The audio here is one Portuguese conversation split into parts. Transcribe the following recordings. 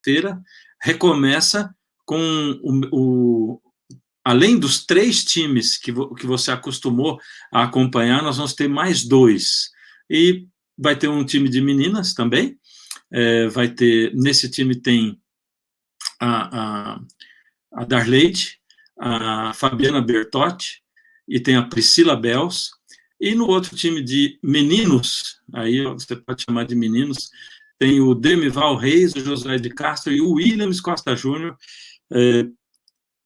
quarta-feira, recomeça com além dos 3 times que você acostumou a acompanhar, nós vamos ter mais 2. E vai ter um time de meninas também. Vai ter, nesse time tem a Darleide, a Fabiana Bertotti, e tem a Priscila Bels. E no outro time de meninos, aí você pode chamar de meninos, tem o Demival Reis, o Josué de Castro e o Williams Costa Júnior,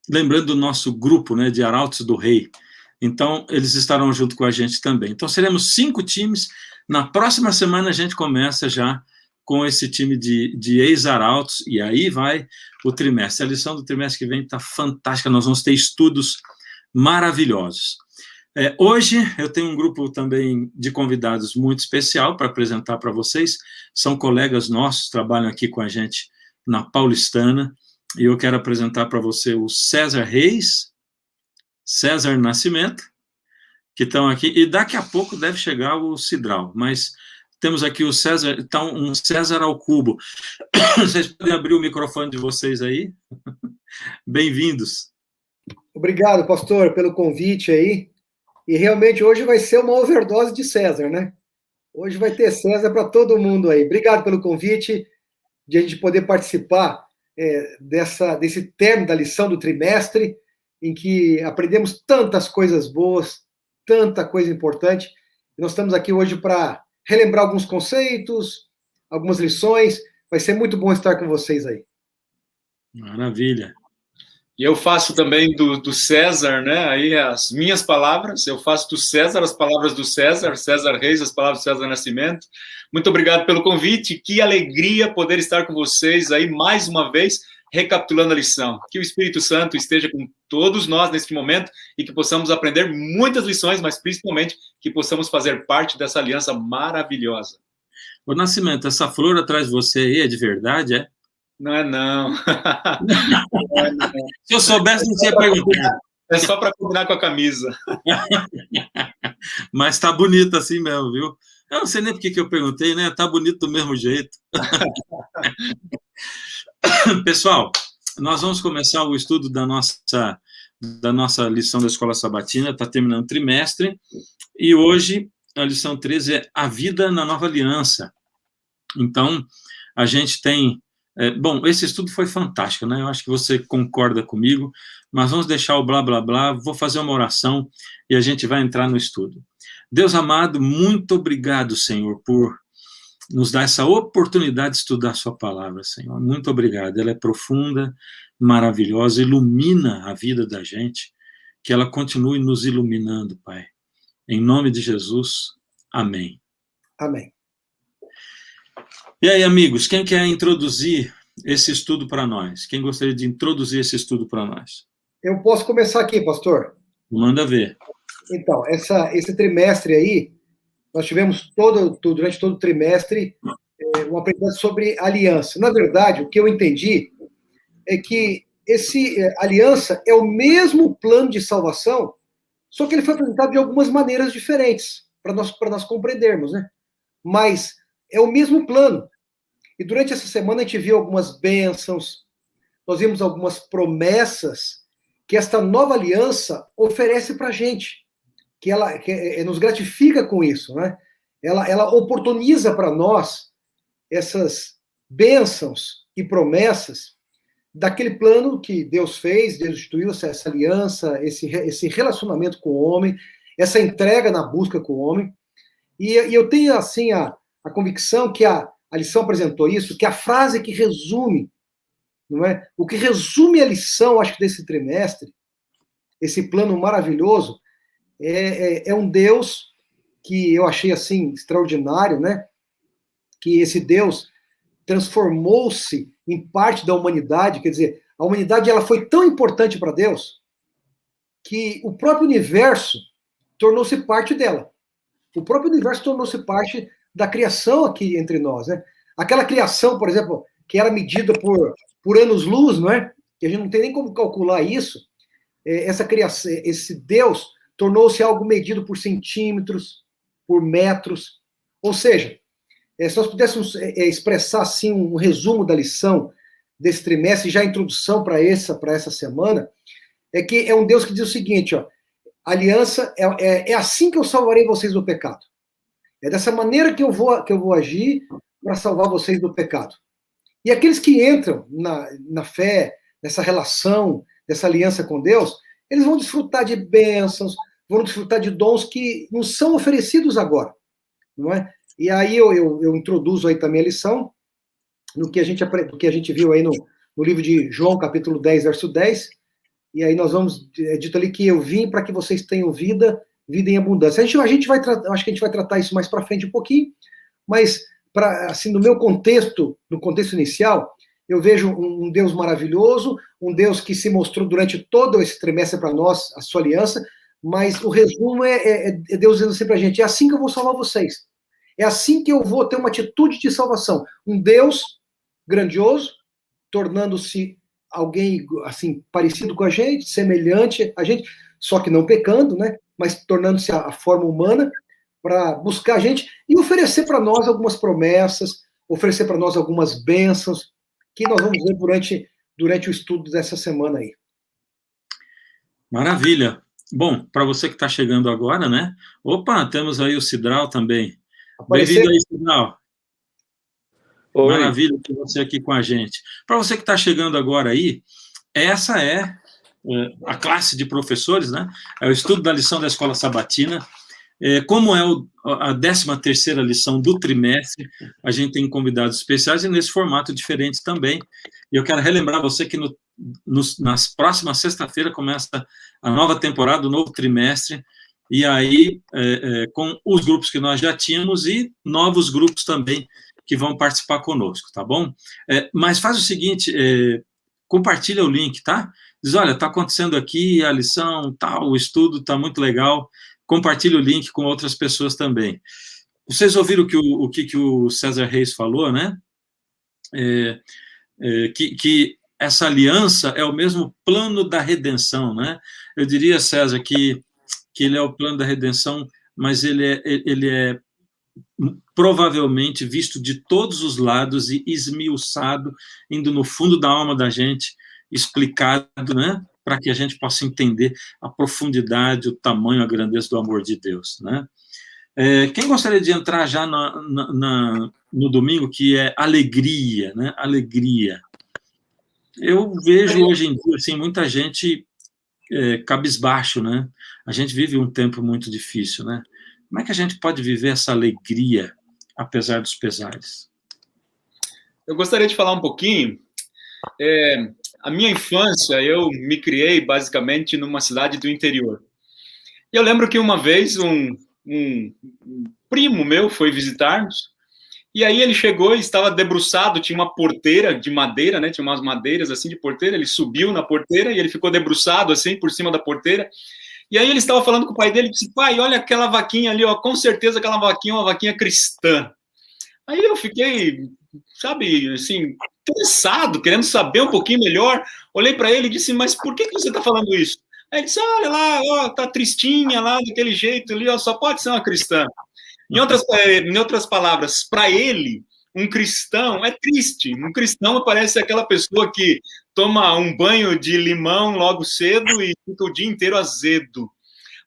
lembrando do nosso grupo, né, de Arautos do Rei. Então, eles estarão junto com a gente também. Então, seremos 5 times. Na próxima semana, a gente começa já com esse time de ex-arautos, e aí vai o trimestre. A lição do trimestre que vem está fantástica, nós vamos ter estudos maravilhosos. Hoje, eu tenho um grupo também de convidados muito especial para apresentar para vocês. São colegas nossos, trabalham aqui com a gente na Paulistana, e eu quero apresentar para você o César Reis, César Nascimento, que estão aqui, e daqui a pouco deve chegar o Cidral, mas temos aqui o César, então um César ao cubo. Vocês podem abrir o microfone de vocês aí? Bem-vindos. Obrigado, pastor, pelo convite aí, e realmente hoje vai ser uma overdose de César, né? Hoje vai ter César para todo mundo aí. Obrigado pelo convite, de a gente poder participar desse término da lição do trimestre, em que aprendemos tantas coisas boas, tanta coisa importante. E nós estamos aqui hoje para relembrar alguns conceitos, algumas lições. Vai ser muito bom estar com vocês aí. Maravilha. E eu faço também do César, né? Aí as minhas palavras, eu faço do César as palavras do César, César Reis, as palavras do César Nascimento. Muito obrigado pelo convite, que alegria poder estar com vocês aí mais uma vez, recapitulando a lição. Que o Espírito Santo esteja com todos nós neste momento e que possamos aprender muitas lições, mas principalmente que possamos fazer parte dessa aliança maravilhosa. Ô, Nascimento, essa flor atrás de você aí é de verdade, é? Não é não. Se eu soubesse, não tinha perguntado. É só para combinar com a camisa. Mas tá bonito assim mesmo, viu? Eu não sei nem por que eu perguntei, né? Tá bonito do mesmo jeito. Pessoal, nós vamos começar o estudo da nossa lição da Escola Sabatina. Está terminando o trimestre. E hoje, a lição 13 é a vida na nova aliança. Então, a gente tem... bom, esse estudo foi fantástico, né? Eu acho que você concorda comigo, mas vamos deixar o blá, blá, blá, vou fazer uma oração e a gente vai entrar no estudo. Deus amado, muito obrigado, Senhor, por nos dar essa oportunidade de estudar a sua palavra, Senhor. Muito obrigado. Ela é profunda, maravilhosa, ilumina a vida da gente, que ela continue nos iluminando, Pai. Em nome de Jesus, amém. Amém. E aí, amigos, quem quer introduzir esse estudo para nós? Quem gostaria de introduzir esse estudo para nós? Eu posso começar aqui, pastor? Manda ver. Então, esse trimestre aí, nós tivemos durante todo o trimestre um aprendizado sobre aliança. Na verdade, o que eu entendi é que aliança é o mesmo plano de salvação, só que ele foi apresentado de algumas maneiras diferentes, para nós compreendermos, né? Mas é o mesmo plano. E durante essa semana a gente viu algumas bênçãos, nós vimos algumas promessas que esta nova aliança oferece para a gente, que ela nos gratifica com isso, né? Ela oportuniza para nós essas bênçãos e promessas daquele plano que Deus fez, Deus instituiu essa aliança, esse relacionamento com o homem, essa entrega na busca com o homem. E eu tenho, assim, a convicção que a lição apresentou isso, que a frase que resume, não é? O que resume a lição, acho que desse trimestre, esse plano maravilhoso, é um Deus que eu achei, assim, extraordinário, né? Que esse Deus transformou-se em parte da humanidade, quer dizer, a humanidade ela foi tão importante para Deus que o próprio universo tornou-se parte dela. O próprio universo tornou-se parte da criação aqui entre nós, né? Aquela criação, por exemplo, que era medida por anos-luz, não é? Que a gente não tem nem como calcular isso. Essa criação, esse Deus tornou-se algo medido por centímetros, por metros. Ou seja, se nós pudéssemos expressar assim um resumo da lição desse trimestre, já a introdução para essa semana, é que é um Deus que diz o seguinte, ó, aliança, é assim que eu salvarei vocês do pecado. É dessa maneira que eu vou agir para salvar vocês do pecado. E aqueles que entram na fé, nessa relação, dessa aliança com Deus, eles vão desfrutar de bênçãos, vão desfrutar de dons que não são oferecidos agora, não é? E aí eu introduzo aí também a lição, no que a gente viu aí no livro de João, capítulo 10, verso 10, e aí nós vamos, dito ali que eu vim para que vocês tenham vida em abundância. Acho que a gente vai tratar isso mais para frente um pouquinho, mas assim, no meu contexto, no contexto inicial, eu vejo um Deus maravilhoso, um Deus que se mostrou durante todo esse trimestre para nós, a sua aliança, mas o resumo é Deus dizendo assim para a gente, é assim que eu vou salvar vocês. É assim que eu vou ter uma atitude de salvação. Um Deus grandioso, tornando-se alguém assim parecido com a gente, semelhante a gente, só que não pecando, né? Mas tornando-se a forma humana para buscar a gente e oferecer para nós algumas promessas, oferecer para nós algumas bênçãos que nós vamos ver durante o estudo dessa semana aí. Maravilha. Bom, para você que está chegando agora, né? Opa, temos aí o Cidral também. Bem-vindo aí, Cidral. Oi. Maravilha ter você aqui com a gente. Para você que está chegando agora aí, essa é a classe de professores, né? É o estudo da lição da Escola Sabatina. Como é a 13ª lição do trimestre, a gente tem convidados especiais e nesse formato diferente também. E eu quero relembrar você que nas próximas sexta-feira começa a nova temporada, o novo trimestre, e aí com os grupos que nós já tínhamos e novos grupos também que vão participar conosco, tá bom? Mas faz o seguinte, compartilha o link, tá? Diz, olha, está acontecendo aqui a lição, tal, o estudo está muito legal, compartilha o link com outras pessoas também. Vocês ouviram o que o César Reis falou, né? Que essa aliança é o mesmo plano da redenção, né? Eu diria, César, que ele é o plano da redenção, mas ele é provavelmente visto de todos os lados e esmiuçado, indo no fundo da alma da gente, explicado, né? Para que a gente possa entender a profundidade, o tamanho, a grandeza do amor de Deus, né? Quem gostaria de entrar já no domingo, que é alegria, né? Alegria. Eu vejo hoje em dia assim, muita gente cabisbaixo, né? A gente vive um tempo muito difícil, né? Como é que a gente pode viver essa alegria, apesar dos pesares? Eu gostaria de falar um pouquinho. A minha infância, eu me criei basicamente numa cidade do interior. E eu lembro que uma vez um primo meu foi visitar-nos, e aí ele chegou e estava debruçado, tinha uma porteira de madeira, né? Tinha umas madeiras assim de porteira, ele subiu na porteira e ele ficou debruçado assim por cima da porteira. E aí ele estava falando com o pai dele, disse, pai, olha aquela vaquinha ali, ó, com certeza aquela vaquinha é uma vaquinha cristã. Aí eu fiquei, sabe, assim, interessado, querendo saber um pouquinho melhor. Olhei para ele e disse, mas por que você está falando isso? Aí ele disse, olha lá, ó, tá tristinha lá, daquele jeito ali, ó, só pode ser uma cristã. Em outras palavras, para ele, um cristão é triste. Um cristão parece aquela pessoa que toma um banho de limão logo cedo e fica o dia inteiro azedo.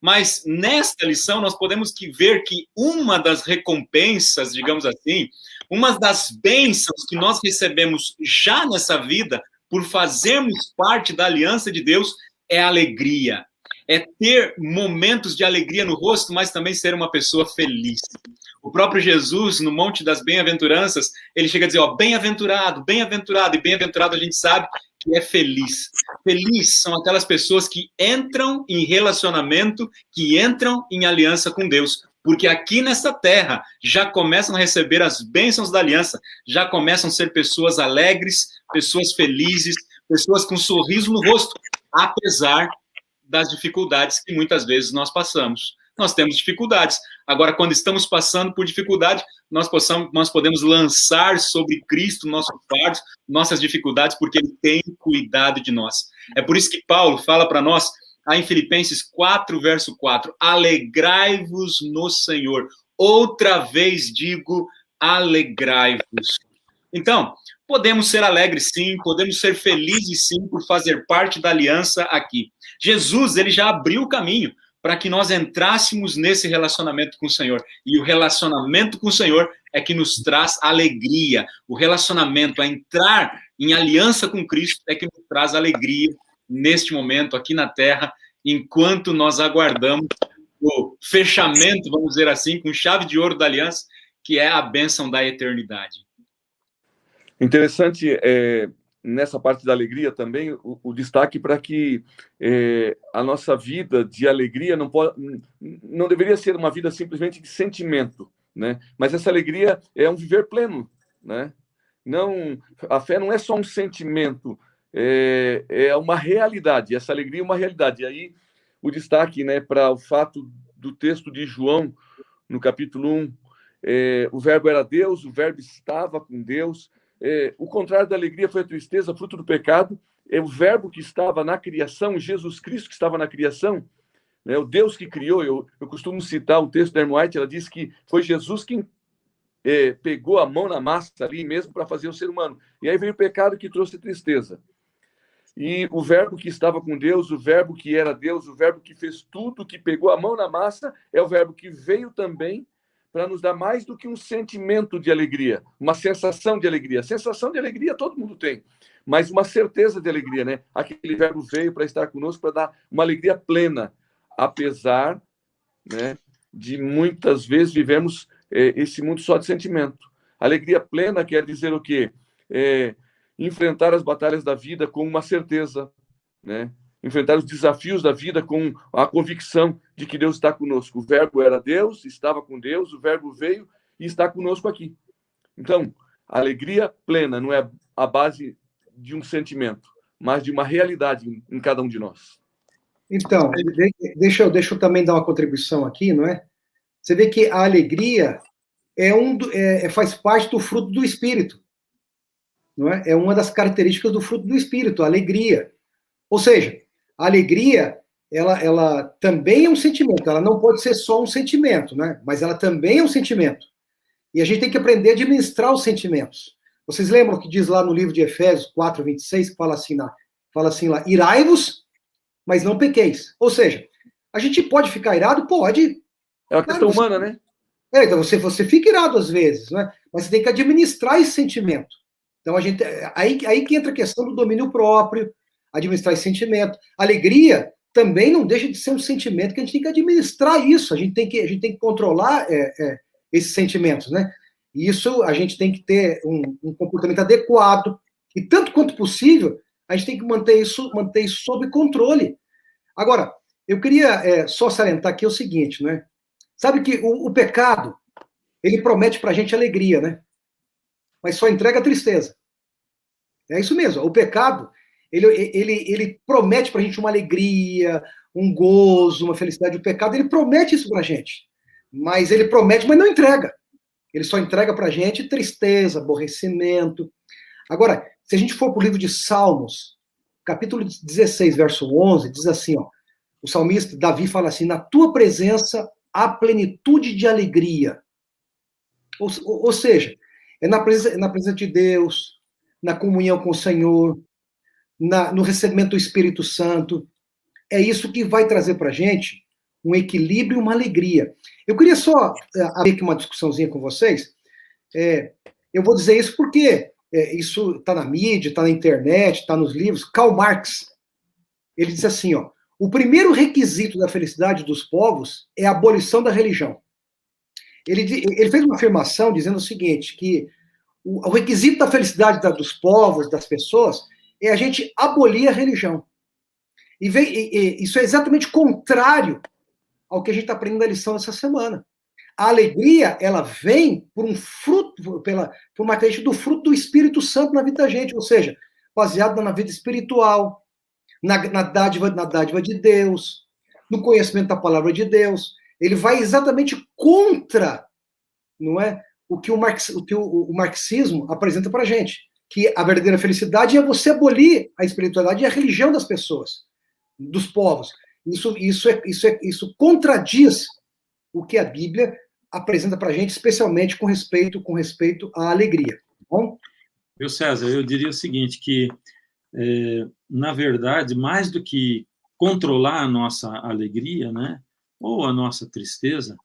Mas nesta lição nós podemos ver que uma das recompensas, digamos assim, uma das bênçãos que nós recebemos já nessa vida por fazermos parte da aliança de Deus é a alegria. É ter momentos de alegria no rosto, mas também ser uma pessoa feliz. O próprio Jesus, no Monte das Bem-aventuranças, ele chega a dizer, ó, bem-aventurado, bem-aventurado, e bem-aventurado a gente sabe que é feliz. Feliz são aquelas pessoas que entram em relacionamento, que entram em aliança com Deus, porque aqui nessa terra já começam a receber as bênçãos da aliança, já começam a ser pessoas alegres, pessoas felizes, pessoas com um sorriso no rosto, apesar das dificuldades que muitas vezes nós passamos. Nós temos dificuldades. Agora, quando estamos passando por dificuldade, nós podemos lançar sobre Cristo nosso fardo, nossas dificuldades, porque Ele tem cuidado de nós. É por isso que Paulo fala para nós, em Filipenses 4, verso 4, alegrai-vos no Senhor. Outra vez digo, alegrai-vos. Então, podemos ser alegres sim, podemos ser felizes sim por fazer parte da aliança aqui. Jesus, ele já abriu o caminho para que nós entrássemos nesse relacionamento com o Senhor. E o relacionamento com o Senhor é que nos traz alegria. O relacionamento, a entrar em aliança com Cristo, é que nos traz alegria neste momento, aqui na Terra, enquanto nós aguardamos o fechamento, vamos dizer assim, com chave de ouro da aliança, que é a bênção da eternidade. Interessante, nessa parte da alegria também, o destaque para que a nossa vida de alegria não deveria ser uma vida simplesmente de sentimento, né? Mas essa alegria é um viver pleno, né? Não, a fé não é só um sentimento, é uma realidade, essa alegria é uma realidade. E aí o destaque, né, para o fato do texto de João, no capítulo 1, o verbo era Deus, o verbo estava com Deus. O contrário da alegria foi a tristeza, fruto do pecado. É o verbo que estava na criação, Jesus Cristo que estava na criação, né? O Deus que criou. Eu costumo citar o texto da Ellen White, ela diz que foi Jesus quem pegou a mão na massa ali mesmo para fazer o ser humano. E aí veio o pecado que trouxe tristeza. E o verbo que estava com Deus, o verbo que era Deus, o verbo que fez tudo, que pegou a mão na massa, é o verbo que veio também para nos dar mais do que um sentimento de alegria, uma sensação de alegria. Sensação de alegria todo mundo tem, mas uma certeza de alegria, né? Aquele verbo veio para estar conosco, para dar uma alegria plena, apesar, né, de muitas vezes vivemos esse mundo só de sentimento. Alegria plena quer dizer o quê? Enfrentar as batalhas da vida com uma certeza, né? Enfrentar os desafios da vida com a convicção de que Deus está conosco. O verbo era Deus, estava com Deus, o verbo veio e está conosco aqui. Então, a alegria plena não é a base de um sentimento, mas de uma realidade em cada um de nós. Então, deixa eu também dar uma contribuição aqui, não é? Você vê que a alegria faz parte do fruto do Espírito, não é? É uma das características do fruto do Espírito, a alegria. Ou seja, a alegria, ela também é um sentimento, ela não pode ser só um sentimento, né? Mas ela também é um sentimento. E a gente tem que aprender a administrar os sentimentos. Vocês lembram que diz lá no livro de Efésios 4:26, que fala assim lá, irai-vos, mas não pequeis. Ou seja, a gente pode ficar irado? Pode. É uma questão humana, né? Então você fica irado às vezes, né? Mas você tem que administrar esse sentimento. Então, aí que entra a questão do domínio próprio, administrar esse sentimento. Alegria também não deixa de ser um sentimento que a gente tem que administrar isso. A gente tem que controlar esses sentimentos, né? E isso a gente tem que ter um comportamento adequado. E tanto quanto possível, a gente tem que manter isso sob controle. Agora, eu queria só salientar aqui o seguinte, né? Sabe que o pecado, ele promete pra gente alegria, né? Mas só entrega tristeza. É isso mesmo. O pecado, ele promete pra gente uma alegria, um gozo, uma felicidade. O pecado, ele promete isso pra gente. Mas ele promete, mas não entrega. Ele só entrega pra gente tristeza, aborrecimento. Agora, se a gente for pro livro de Salmos, capítulo 16, verso 11, diz assim, ó, o salmista Davi fala assim, na tua presença há plenitude de alegria. Ou seja, é na presença de Deus, na comunhão com o Senhor, no recebimento do Espírito Santo. É isso que vai trazer para a gente um equilíbrio e uma alegria. Eu queria só abrir aqui uma discussãozinha com vocês. Eu vou dizer isso porque isso está na mídia, está na internet, está nos livros. Karl Marx, ele diz assim, ó, o primeiro requisito da felicidade dos povos é a abolição da religião. Ele fez uma afirmação dizendo o seguinte, que o requisito da felicidade dos povos, das pessoas, é a gente abolir a religião. Isso é exatamente contrário ao que a gente está aprendendo na lição essa semana. A alegria, ela vem por um fruto, por uma característica do fruto do Espírito Santo na vida da gente, ou seja, baseado na vida espiritual, na dádiva de Deus, no conhecimento da palavra de Deus. Ele vai exatamente contra, não é, o que o marxismo apresenta para a gente, que a verdadeira felicidade é você abolir a espiritualidade e a religião das pessoas, dos povos. Isso contradiz o que a Bíblia apresenta para a gente, especialmente com respeito à alegria. Tá bom? Eu, César, eu diria o seguinte, que, na verdade, mais do que controlar a nossa alegria, né, ou a nossa tristeza,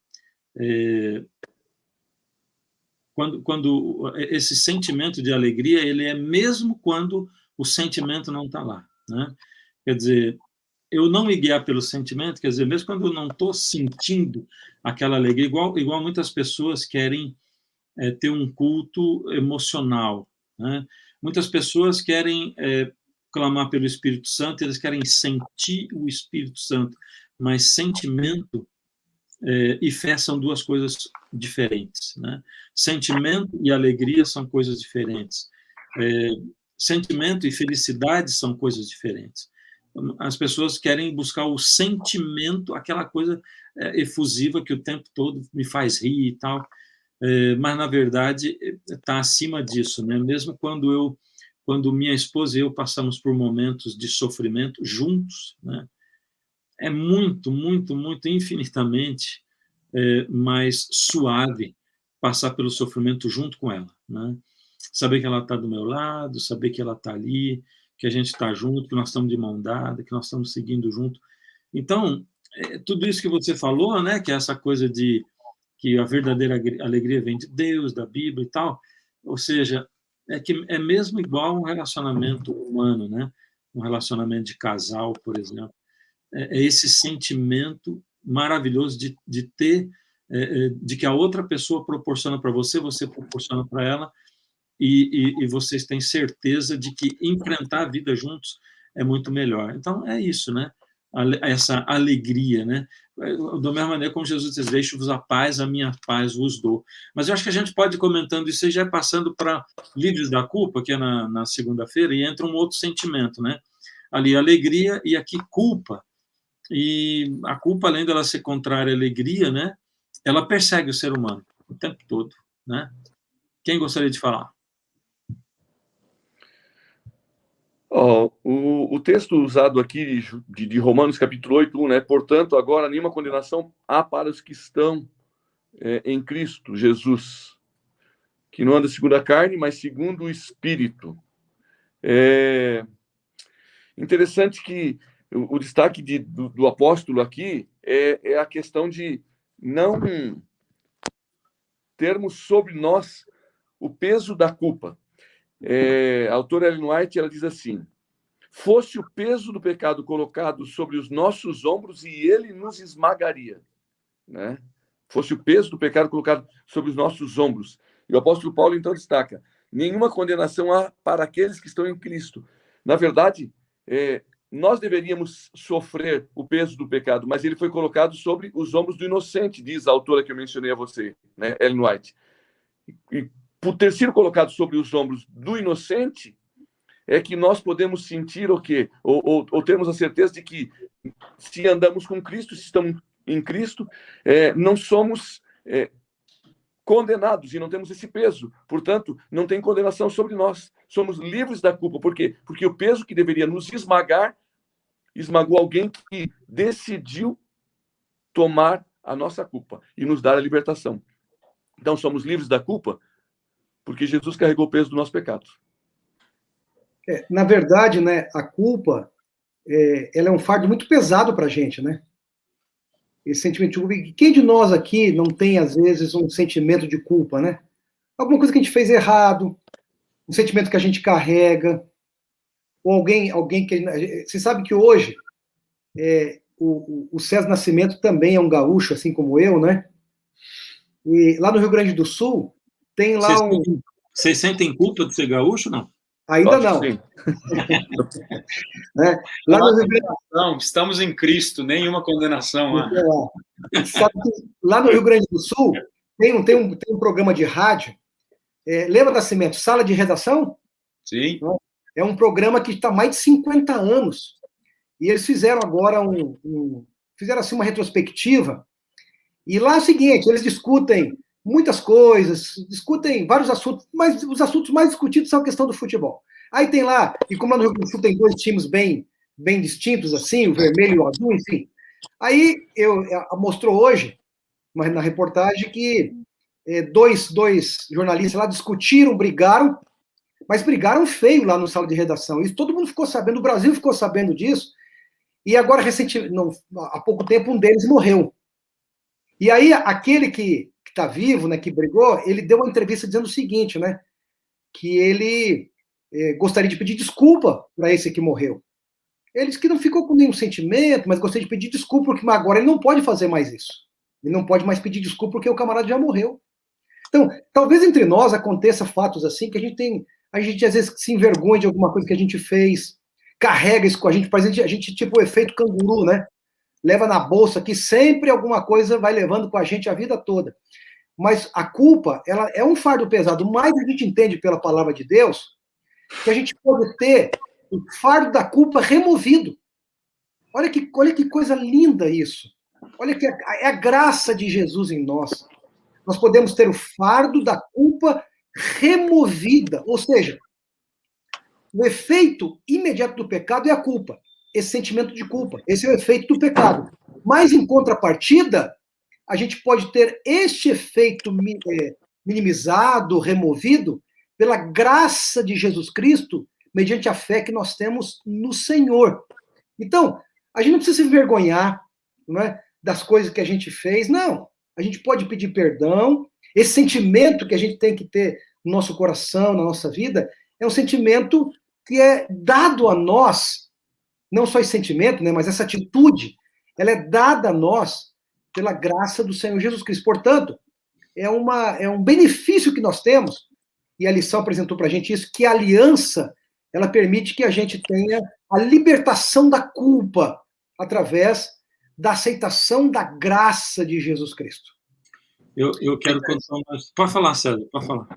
quando esse sentimento de alegria, ele é mesmo quando o sentimento não está lá, né? Quer dizer, eu não me guiar pelo sentimento, quer dizer, mesmo quando eu não estou sentindo aquela alegria, igual muitas pessoas querem ter um culto emocional, né? Muitas pessoas querem clamar pelo Espírito Santo, eles querem sentir o Espírito Santo, mas sentimento e fé são duas coisas diferentes, né? Sentimento e alegria são coisas diferentes. Sentimento e felicidade são coisas diferentes. As pessoas querem buscar o sentimento, aquela coisa efusiva que o tempo todo me faz rir e tal, mas, na verdade, está acima disso, né? Mesmo quando minha esposa e eu passamos por momentos de sofrimento juntos, né? É muito, muito, muito, infinitamente mais suave passar pelo sofrimento junto com ela, né? Saber que ela está do meu lado, saber que ela está ali, que a gente está junto, que nós estamos de mão dada, que nós estamos seguindo junto. Então, tudo isso que você falou, né, que é essa coisa de que a verdadeira alegria vem de Deus, da Bíblia e tal, ou seja, que é mesmo igual um relacionamento humano, né? Um relacionamento de casal, por exemplo. É esse sentimento maravilhoso de ter, de que a outra pessoa proporciona para você, você proporciona para ela, e vocês têm certeza de que enfrentar a vida juntos é muito melhor. Então, é isso, né? Essa alegria, né? Da mesma maneira como Jesus diz, deixo-vos a paz, a minha paz vos dou. Mas eu acho que a gente pode ir comentando isso e já passando para Livres da Culpa, que é na segunda-feira, e entra um outro sentimento, né? Ali, alegria, e aqui culpa. E a culpa, além dela ser contrária à alegria, né? Ela persegue o ser humano o tempo todo, né? Quem gostaria de falar? O texto usado aqui de Romanos capítulo 8, 1, né? Portanto, agora nenhuma condenação há para os que estão em Cristo Jesus, que não anda segundo a carne, mas segundo o Espírito. É interessante que o destaque do apóstolo aqui é a questão de não termos sobre nós o peso da culpa. A autora Ellen White, ela diz assim: fosse o peso do pecado colocado sobre os nossos ombros e ele nos esmagaria, né? Fosse o peso do pecado colocado sobre os nossos ombros. E o apóstolo Paulo, então, destaca: nenhuma condenação há para aqueles que estão em Cristo. Na verdade, nós deveríamos sofrer o peso do pecado, mas ele foi colocado sobre os ombros do inocente, diz a autora que eu mencionei a você, né, Ellen White. E por ter sido colocado sobre os ombros do inocente, é que nós podemos sentir o quê? Ou termos a certeza de que, se andamos com Cristo, se estamos em Cristo, não somos condenados e não temos esse peso. Portanto, não tem condenação sobre nós. Somos livres da culpa. Por quê? Porque o peso que deveria nos esmagar, esmagou alguém que decidiu tomar a nossa culpa e nos dar a libertação. Então, somos livres da culpa porque Jesus carregou o peso do nosso pecado. Na verdade, né, a culpa, ela é um fardo muito pesado para a gente, né? Esse sentimento de culpa. Quem de nós aqui não tem, às vezes, um sentimento de culpa, né? Alguma coisa que a gente fez errado, um sentimento que a gente carrega, ou alguém que... Você sabe que hoje o César Nascimento também é um gaúcho, assim como eu, né? E lá no Rio Grande do Sul, tem lá Vocês sentem culpa de ser gaúcho, não? Ainda não. Sim. Né? Lá no Rio Grande... Não, estamos em Cristo, nenhuma condenação. Sabe que lá no Rio Grande do Sul tem um programa de rádio. Lembra, Nascimento? Sala de Redação? Sim. É um programa que está há mais de 50 anos. E eles fizeram agora fizeram assim uma retrospectiva. E lá é o seguinte, eles discutem muitas coisas, discutem vários assuntos, mas os assuntos mais discutidos são a questão do futebol. Aí tem lá, e como lá no Rio Grande do Sul tem dois times bem distintos, assim, o vermelho e o azul, enfim. Aí mostrou hoje, na reportagem, que dois jornalistas lá discutiram, brigaram, mas brigaram feio lá no sala de redação. Isso todo mundo ficou sabendo, o Brasil ficou sabendo disso. E agora, há pouco tempo, um deles morreu. E aí, aquele que está vivo, né, que brigou, ele deu uma entrevista dizendo o seguinte, né, que ele gostaria de pedir desculpa para esse que morreu. Ele disse que não ficou com nenhum sentimento, mas gostaria de pedir desculpa, porque agora ele não pode fazer mais isso. Ele não pode mais pedir desculpa porque o camarada já morreu. Então, talvez entre nós aconteça fatos assim, que a gente às vezes se envergonha de alguma coisa que a gente fez, carrega isso com a gente tipo o efeito canguru, né? Leva na bolsa, que sempre alguma coisa vai levando com a gente a vida toda. Mas a culpa, ela é um fardo pesado. Mais a gente entende pela palavra de Deus, que a gente pode ter o fardo da culpa removido. Olha que coisa linda isso. Olha que é a graça de Jesus em nós. Nós podemos ter o fardo da culpa removida. Ou seja, o efeito imediato do pecado é a culpa. Esse sentimento de culpa. Esse é o efeito do pecado. Mas, em contrapartida, a gente pode ter este efeito minimizado, removido, pela graça de Jesus Cristo, mediante a fé que nós temos no Senhor. Então, a gente não precisa se envergonhar, não é, das coisas que a gente fez, não. A gente pode pedir perdão. Esse sentimento que a gente tem que ter no nosso coração, na nossa vida, é um sentimento que é dado a nós, não só esse sentimento, né, mas essa atitude, ela é dada a nós pela graça do Senhor Jesus Cristo. Portanto, é um benefício que nós temos, e a lição apresentou para a gente isso, que a aliança, ela permite que a gente tenha a libertação da culpa através da aceitação da graça de Jesus Cristo. Eu quero contar mais. Pode falar, César, pode falar.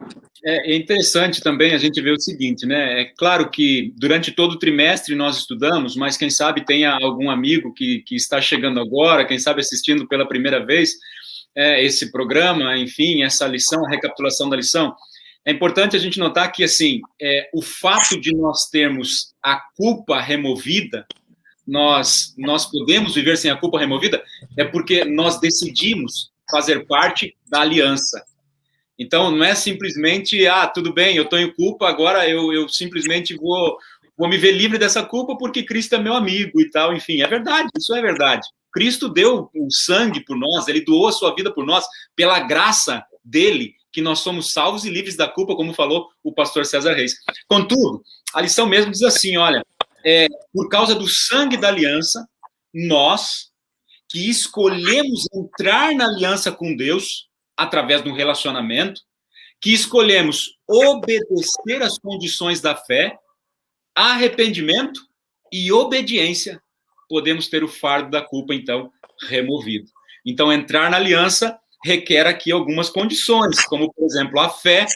É interessante também a gente ver o seguinte, né? É claro que durante todo o trimestre nós estudamos, mas quem sabe tenha algum amigo que está chegando agora, quem sabe assistindo pela primeira vez esse programa, enfim, essa lição, a recapitulação da lição. É importante a gente notar que, assim, o fato de nós termos a culpa removida, nós podemos viver sem a culpa removida, é porque nós decidimos fazer parte da aliança. Então, não é simplesmente, tudo bem, eu estou em culpa, agora eu simplesmente vou me ver livre dessa culpa porque Cristo é meu amigo e tal, enfim, é verdade, isso é verdade. Cristo deu o sangue por nós, ele doou a sua vida por nós, pela graça dele, que nós somos salvos e livres da culpa, como falou o pastor César Reis. Contudo, a lição mesmo diz assim, olha, por causa do sangue da aliança, nós que escolhemos entrar na aliança com Deus, através de um relacionamento, que escolhemos obedecer às condições da fé, arrependimento e obediência, podemos ter o fardo da culpa, então, removido. Então, entrar na aliança requer aqui algumas condições, como, por exemplo, a fé,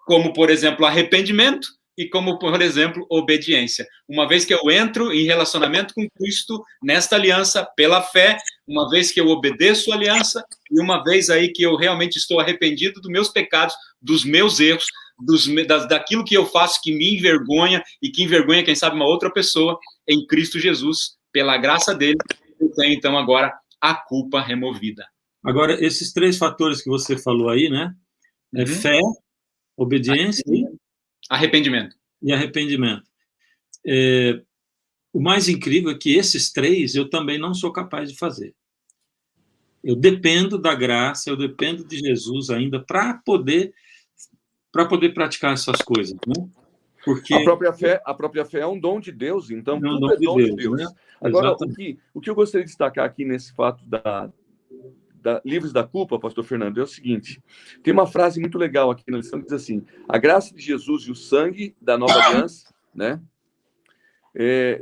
como, por exemplo, arrependimento e como, por exemplo, obediência. Uma vez que eu entro em relacionamento com Cristo, nesta aliança, pela fé, uma vez que eu obedeço a aliança, e uma vez aí que eu realmente estou arrependido dos meus pecados, dos meus erros, daquilo que eu faço que me envergonha, e que envergonha, quem sabe, uma outra pessoa, em Cristo Jesus, pela graça dele, eu tenho, então, agora, a culpa removida. Agora, esses 3 fatores que você falou aí, né? Fé, obediência e arrependimento. E arrependimento. O mais incrível é que esses 3 eu também não sou capaz de fazer. Eu dependo da graça, eu dependo de Jesus ainda para poder praticar essas coisas, né? Porque a própria fé é um dom de Deus, então tudo é dom de Deus. Né? Agora, o que eu gostaria de destacar aqui nesse fato da Livres da Culpa, pastor Fernando, é o seguinte, tem uma frase muito legal aqui na lição que diz assim, a graça de Jesus e o sangue da nova aliança, né?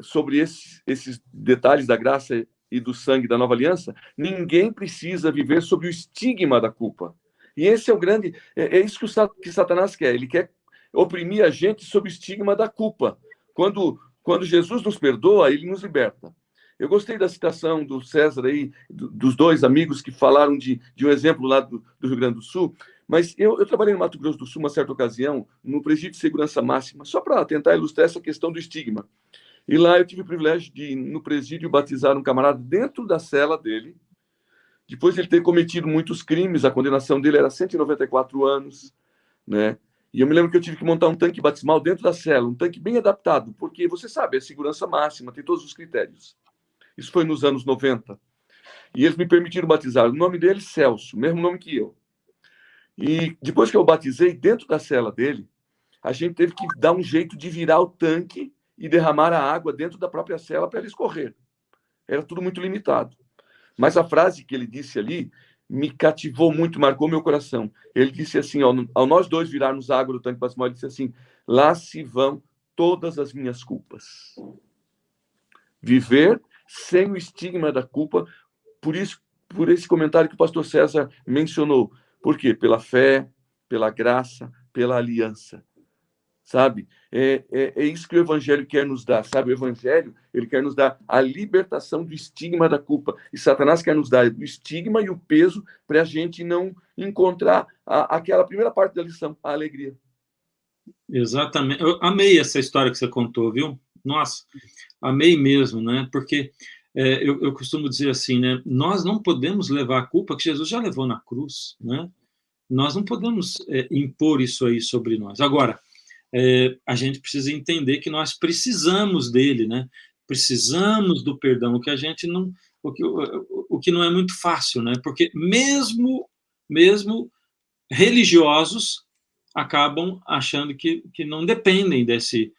Sobre esses detalhes da graça e do sangue da nova aliança, ninguém precisa viver sob o estigma da culpa. E esse é o grande... É isso que Satanás quer. Ele quer oprimir a gente sob o estigma da culpa. Quando Jesus nos perdoa, ele nos liberta. Eu gostei da citação do César aí, dos 2 amigos que falaram de um exemplo lá do Rio Grande do Sul, mas eu trabalhei no Mato Grosso do Sul uma certa ocasião, no presídio de segurança máxima, só para tentar ilustrar essa questão do estigma. E lá eu tive o privilégio de, no presídio, batizar um camarada dentro da cela dele, depois de ele ter cometido muitos crimes, a condenação dele era 194 anos, né? E eu me lembro que eu tive que montar um tanque batismal dentro da cela, um tanque bem adaptado, porque você sabe, é segurança máxima, tem todos os critérios. Isso foi nos anos 90. E eles me permitiram batizar. O nome dele, Celso, mesmo nome que eu. E depois que eu batizei, dentro da cela dele, a gente teve que dar um jeito de virar o tanque e derramar a água dentro da própria cela para ela escorrer. Era tudo muito limitado. Mas a frase que ele disse ali me cativou muito, marcou meu coração. Ele disse assim, ao nós dois virarmos a água do tanque batismal, ele disse assim: lá se vão todas as minhas culpas. Viver sem o estigma da culpa, por esse comentário que o pastor César mencionou. Por quê? Pela fé, pela graça, pela aliança. Sabe? É isso que o Evangelho quer nos dar, sabe? O Evangelho, ele quer nos dar a libertação do estigma da culpa. E Satanás quer nos dar o estigma e o peso para a gente não encontrar aquela primeira parte da lição, a alegria. Exatamente. Eu amei essa história que você contou, viu? Nossa, amei mesmo, né? Porque eu costumo dizer assim, né? Nós não podemos levar a culpa que Jesus já levou na cruz, né? Nós não podemos impor isso aí sobre nós. Agora, a gente precisa entender que nós precisamos dele, né? Precisamos do perdão, o que a gente não, o que não é muito fácil, né? Porque mesmo religiosos acabam achando que não dependem desse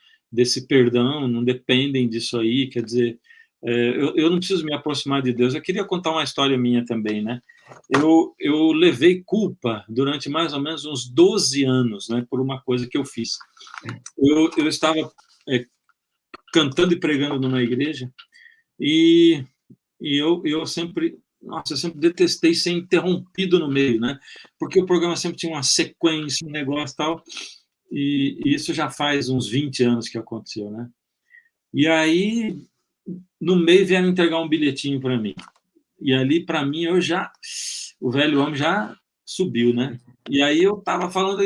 perdão, não dependem disso aí, quer dizer, eu não preciso me aproximar de Deus. Eu queria contar uma história minha também, né? Eu levei culpa durante mais ou menos uns 12 anos, né, por uma coisa que eu fiz. Eu estava cantando e pregando numa igreja e eu sempre detestei ser interrompido no meio, né? Porque o programa sempre tinha uma sequência, um negócio e tal, e isso já faz uns 20 anos que aconteceu, né? E aí, no meio, vieram entregar um bilhetinho para mim. E ali, para mim, o velho homem já subiu, né? E aí eu estava falando,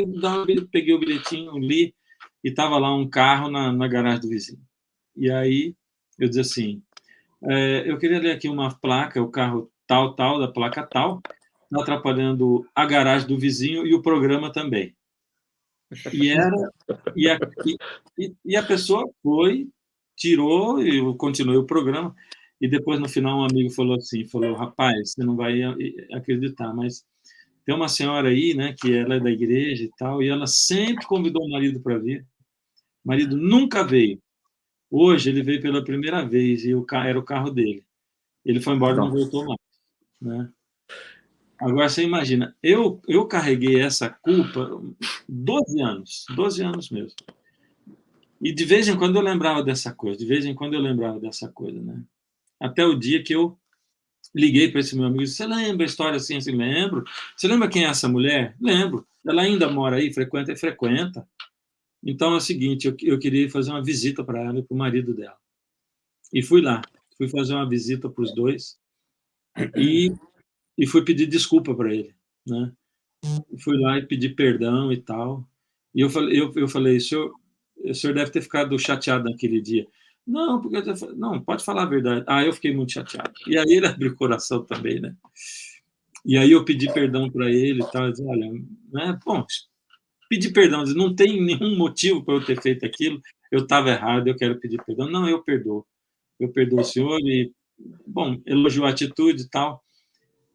peguei o bilhetinho, li, e estava lá um carro na garagem do vizinho. E aí eu disse assim, eu queria ler aqui uma placa, o carro tal, da placa tal, está atrapalhando a garagem do vizinho e o programa também. E a pessoa foi, tirou, e eu continuei o programa. E depois, no final, um amigo falou assim, rapaz, você não vai acreditar, mas tem uma senhora aí, né, que ela é da igreja e tal, e ela sempre convidou o marido para vir. O marido nunca veio. Hoje, ele veio pela primeira vez, e era o carro dele. Ele foi embora e não voltou mais, né? Agora, você imagina, eu carreguei essa culpa 12 anos mesmo. E de vez em quando eu lembrava dessa coisa, né? Até o dia que eu liguei para esse meu amigo e disse: você lembra a história assim? Lembro. Você lembra quem é essa mulher? Lembro. Ela ainda mora aí, frequenta. Então é o seguinte, eu queria fazer uma visita para ela e para o marido dela. E fui lá, fui fazer uma visita para os dois e fui pedir desculpa para ele, né? Fui lá e pedi perdão e tal. E eu falei, o senhor deve ter ficado chateado naquele dia. Não, não, pode falar a verdade. Eu fiquei muito chateado. E aí ele abriu o coração também, né? E aí eu pedi perdão para ele e tal. Eu disse, olha, né? Bom, pedi perdão. Disse, não tem nenhum motivo para eu ter feito aquilo. Eu estava errado, eu quero pedir perdão. Não, eu perdoo. Eu perdoo o senhor e, bom, elogiou a atitude e tal.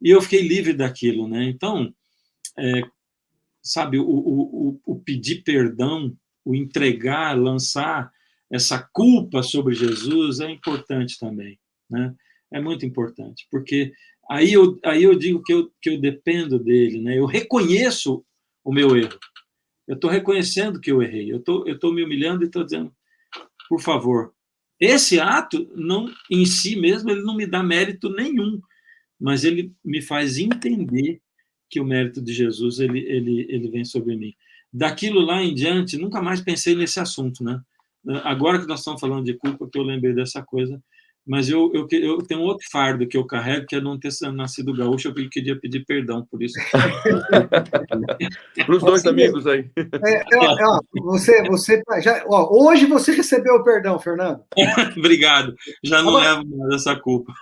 E eu fiquei livre daquilo, né? Então, sabe, o pedir perdão, o entregar, lançar essa culpa sobre Jesus é importante também, né? É muito importante, porque aí eu digo que eu dependo dele, né? Eu reconheço o meu erro. Eu estou reconhecendo que eu errei. Eu estou me humilhando e estou dizendo, por favor, esse ato não em si mesmo ele não me dá mérito nenhum, mas ele me faz entender que o mérito de Jesus ele vem sobre mim. Daquilo lá em diante, nunca mais pensei nesse assunto, né? Agora que nós estamos falando de culpa, que eu lembrei dessa coisa, mas eu tenho outro fardo que eu carrego, que é não ter nascido gaúcho, eu queria pedir perdão por isso. Para os dois amigos aí. Você hoje você recebeu o perdão, Fernando. Obrigado. Já não levo mais essa culpa.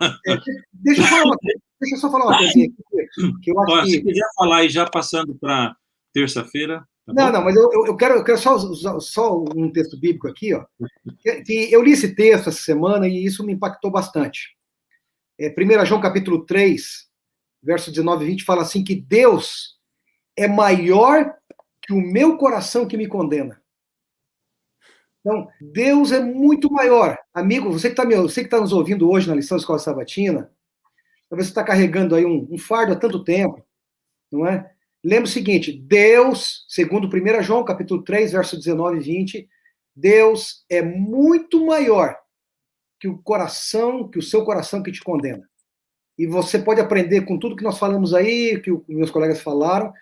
Deixa eu só falar uma coisinha aqui, que eu acho que... Se quiser falar aí, já passando para terça-feira, Tá não, bom? não, mas eu quero só usar só um texto bíblico aqui, ó. Que eu li esse texto essa semana e isso me impactou bastante. 1 João capítulo 3, verso 19 e 20, fala assim que Deus é maior que o meu coração que me condena. Então, Deus é muito maior. Amigo, você que está nos ouvindo hoje na lição da Escola Sabatina, talvez você está carregando aí um fardo há tanto tempo, não é? Lembra o seguinte, Deus, segundo 1 João, capítulo 3, verso 19 e 20, Deus é muito maior que o seu coração que te condena. E você pode aprender com tudo que nós falamos aí, que os meus colegas falaram,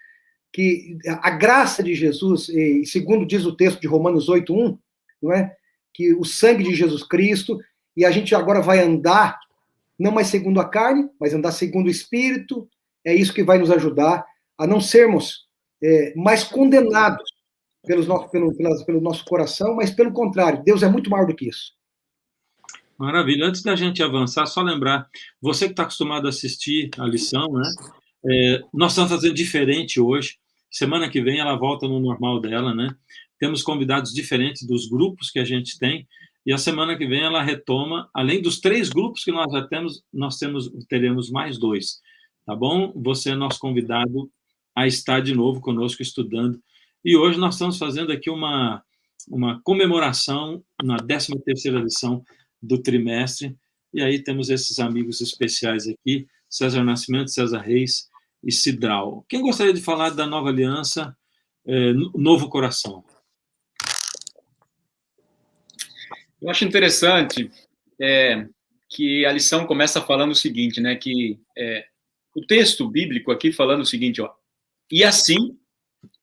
que a graça de Jesus, e segundo diz o texto de Romanos 8:1, não é? Que o sangue de Jesus Cristo, e a gente agora vai andar, não mais segundo a carne, mas andar segundo o Espírito, é isso que vai nos ajudar a não sermos mais condenados pelo nosso coração, mas pelo contrário, Deus é muito maior do que isso. Maravilha. Antes da gente avançar, só lembrar, você que está acostumado a assistir a lição, né? Nós estamos fazendo diferente hoje. Semana que vem ela volta no normal dela, né? Temos convidados diferentes dos grupos que a gente tem, e a semana que vem ela retoma, além dos 3 grupos que nós já temos, teremos mais 2, tá bom? Você é nosso convidado a estar de novo conosco estudando. E hoje nós estamos fazendo aqui uma comemoração na 13ª lição do trimestre, e aí temos esses amigos especiais aqui, César Nascimento, César Reis e Cidral. Quem gostaria de falar da Nova Aliança, Novo Coração? Eu acho interessante que a lição começa falando o seguinte, né, que o texto bíblico aqui falando o seguinte, ó, e assim,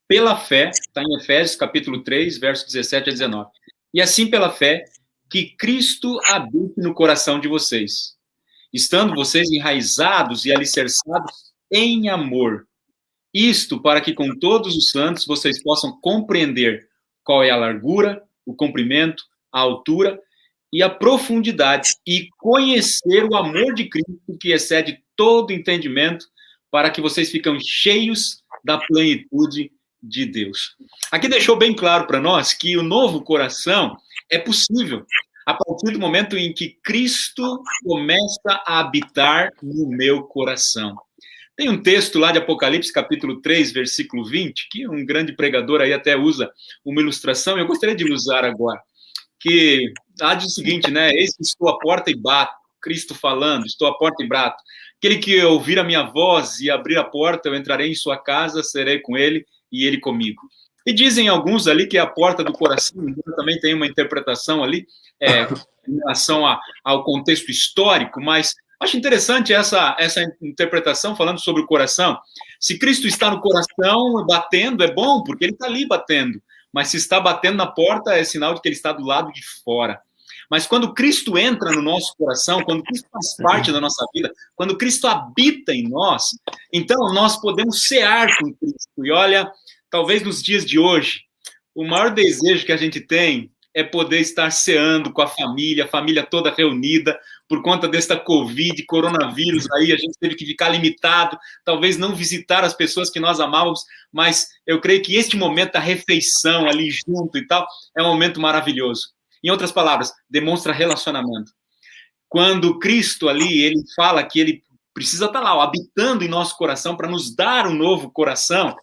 pela fé, está em Efésios capítulo 3, verso 17 a 19, e assim pela fé, que Cristo habite no coração de vocês, estando vocês enraizados e alicerçados em amor. Isto para que com todos os santos vocês possam compreender qual é a largura, o comprimento, a altura e a profundidade e conhecer o amor de Cristo que excede todo entendimento, para que vocês fiquem cheios da plenitude de Deus. Aqui deixou bem claro para nós que o novo coração é possível a partir do momento em que Cristo começa a habitar no meu coração. Tem um texto lá de Apocalipse, capítulo 3, versículo 20, que um grande pregador aí até usa uma ilustração, eu gostaria de usar agora, que diz o seguinte, né? Eis que estou à porta e bato, Cristo falando, estou à porta e bato. Aquele que ouvir a minha voz e abrir a porta, eu entrarei em sua casa, serei com ele e ele comigo. E dizem alguns ali que é a porta do coração, também tem uma interpretação ali, em relação ao contexto histórico, mas acho interessante essa interpretação falando sobre o coração. Se Cristo está no coração batendo, é bom, porque ele está ali batendo. Mas se está batendo na porta, é sinal de que ele está do lado de fora. Mas quando Cristo entra no nosso coração, quando Cristo faz parte da nossa vida, quando Cristo habita em nós, então nós podemos cear com Cristo. E olha, talvez nos dias de hoje, o maior desejo que a gente tem é poder estar ceando com a família toda reunida, por conta desta Covid, coronavírus aí, a gente teve que ficar limitado, talvez não visitar as pessoas que nós amávamos, mas eu creio que este momento da refeição ali junto e tal, é um momento maravilhoso. Em outras palavras, demonstra relacionamento. Quando Cristo ali, ele fala que ele precisa estar lá, ó, habitando em nosso coração para nos dar um novo coração,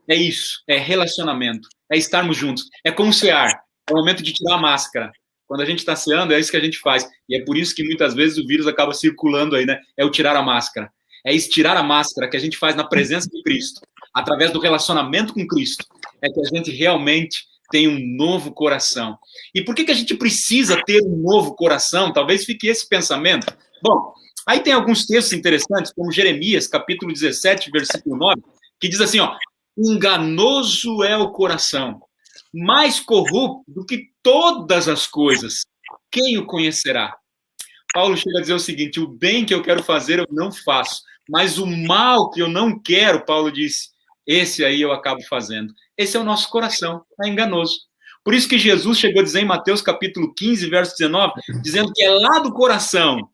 é isso, é relacionamento, é estarmos juntos, é como cear. É o momento de tirar a máscara. Quando a gente está ceando, é isso que a gente faz. E é por isso que muitas vezes o vírus acaba circulando aí, né? É o tirar a máscara. É estirar a máscara que a gente faz na presença de Cristo, através do relacionamento com Cristo. É que a gente realmente tem um novo coração. E por que a gente precisa ter um novo coração? Talvez fique esse pensamento. Bom, aí tem alguns textos interessantes, como Jeremias, capítulo 17, versículo 9, que diz assim, ó, enganoso é o coração, mais corrupto do que todas as coisas, quem o conhecerá? Paulo chega a dizer o seguinte, o bem que eu quero fazer eu não faço, mas o mal que eu não quero, Paulo disse, esse aí eu acabo fazendo. Esse é o nosso coração, é enganoso. Por isso que Jesus chegou a dizer em Mateus capítulo 15, verso 19, dizendo que é lá do coração,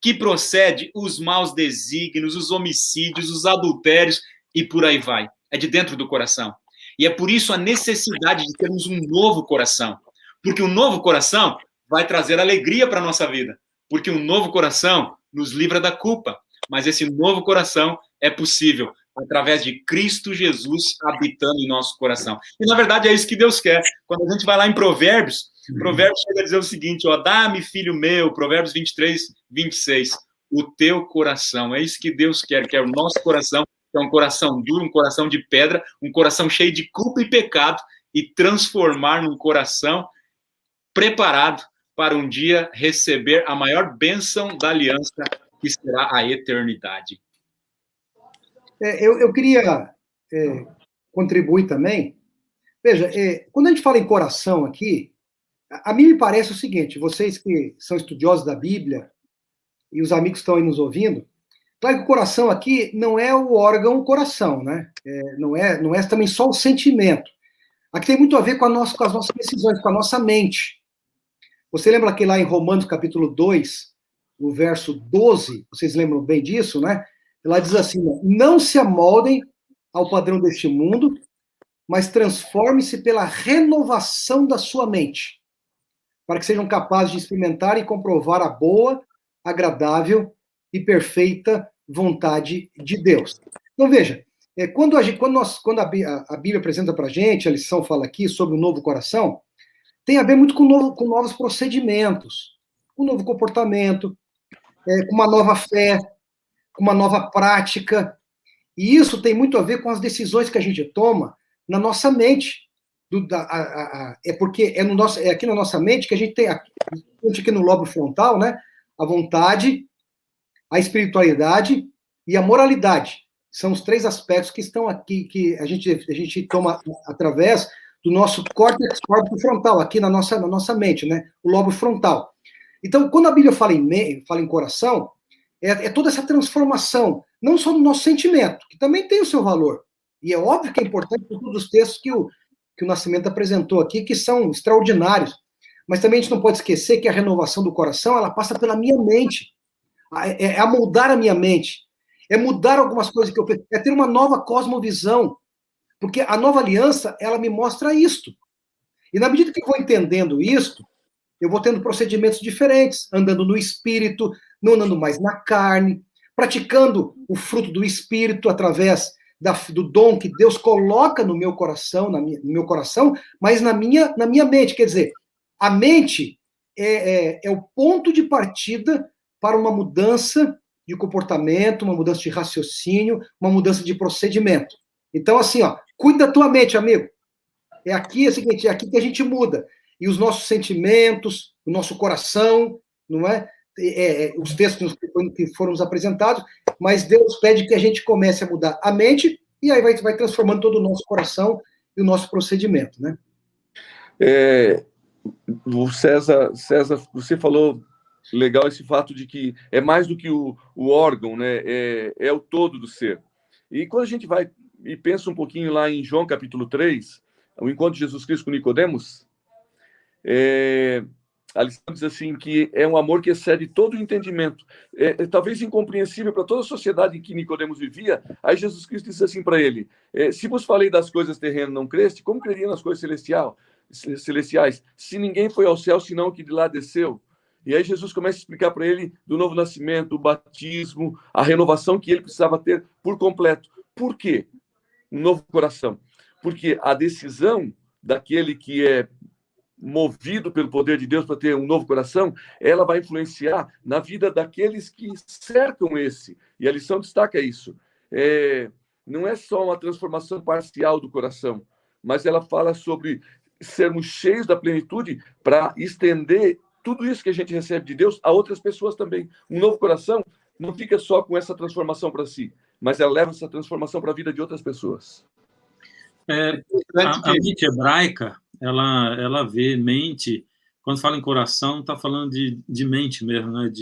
que procede os maus desígnios, os homicídios, os adultérios e por aí vai. É de dentro do coração. E é por isso a necessidade de termos um novo coração. Porque um novo coração vai trazer alegria para a nossa vida. Porque um novo coração nos livra da culpa. Mas esse novo coração é possível através de Cristo Jesus habitando em nosso coração. E, na verdade, é isso que Deus quer. Quando a gente vai lá em Provérbios, Provérbios chega a dizer o seguinte, ó, dá-me, filho meu, Provérbios 23, 26, o teu coração. É isso que Deus quer o nosso coração, que é um coração duro, um coração de pedra, um coração cheio de culpa e pecado, e transformar num coração preparado para um dia receber a maior bênção da aliança, que será a eternidade. Eu queria contribuir também. Veja, quando a gente fala em coração aqui, a mim me parece o seguinte, vocês que são estudiosos da Bíblia, e os amigos que estão aí nos ouvindo, claro que o coração aqui não é o órgão coração, né? Não é também só o sentimento. Aqui tem muito a ver com as nossas decisões, com a nossa mente. Você lembra que lá em Romanos capítulo 2, no verso 12, vocês lembram bem disso, né? Ela diz assim, não se amoldem ao padrão deste mundo, mas transforme-se pela renovação da sua mente, para que sejam capazes de experimentar e comprovar a boa, agradável e perfeita vontade de Deus. Então, veja, quando a Bíblia apresenta para a gente, a lição fala aqui sobre o novo coração, tem a ver muito com novos procedimentos, com um novo comportamento, com uma nova fé, com uma nova prática. E isso tem muito a ver com as decisões que a gente toma na nossa mente. Porque é aqui na nossa mente que a gente tem, aqui no lobo frontal, né, a vontade, a espiritualidade e a moralidade. São os três aspectos que estão aqui, que a gente toma através do nosso córtex frontal, aqui na nossa mente, né, o lobo frontal. Então, quando a Bíblia fala em coração, é toda essa transformação, não só no nosso sentimento, que também tem o seu valor. E é óbvio que é importante por todos os textos que o Nascimento apresentou aqui, que são extraordinários. Mas também a gente não pode esquecer que a renovação do coração, ela passa pela minha mente. É moldar a minha mente. É mudar algumas coisas que eu penso. É ter uma nova cosmovisão. Porque a nova aliança, ela me mostra isto. E na medida que eu vou entendendo isto, eu vou tendo procedimentos diferentes, andando no espírito, não andando mais na carne, praticando o fruto do espírito através do dom que Deus coloca no meu coração, no meu coração, mas na minha mente. Quer dizer, a mente é o ponto de partida para uma mudança de comportamento, uma mudança de raciocínio, uma mudança de procedimento. Então, assim, cuida da tua mente, amigo. É aqui que a gente muda. E os nossos sentimentos, o nosso coração, não é? Os textos que foram nos apresentados, mas Deus pede que a gente comece a mudar a mente e aí vai transformando todo o nosso coração e o nosso procedimento, né? O César, você falou legal esse fato de que é mais do que o órgão, né? É o todo do ser. E quando a gente vai e pensa um pouquinho lá em João capítulo 3, o encontro de Jesus Cristo com Nicodemos, a lição diz assim que é um amor que excede todo o entendimento. Talvez incompreensível para toda a sociedade em que Nicodemos vivia. Aí Jesus Cristo disse assim para ele, se vos falei das coisas terrenas não creste, como creria nas coisas celestiais? Se ninguém foi ao céu, senão o que de lá desceu. E aí Jesus começa a explicar para ele do novo nascimento, o batismo, a renovação que ele precisava ter por completo. Por quê? Um novo coração. Porque a decisão daquele que é movido pelo poder de Deus para ter um novo coração, ela vai influenciar na vida daqueles que cercam esse. E a lição destaca isso. Não é só uma transformação parcial do coração, mas ela fala sobre sermos cheios da plenitude para estender tudo isso que a gente recebe de Deus a outras pessoas também. Um novo coração não fica só com essa transformação para si, mas ela leva essa transformação para a vida de outras pessoas. A mente hebraica, ela vê mente, quando fala em coração, está falando de mente mesmo, né?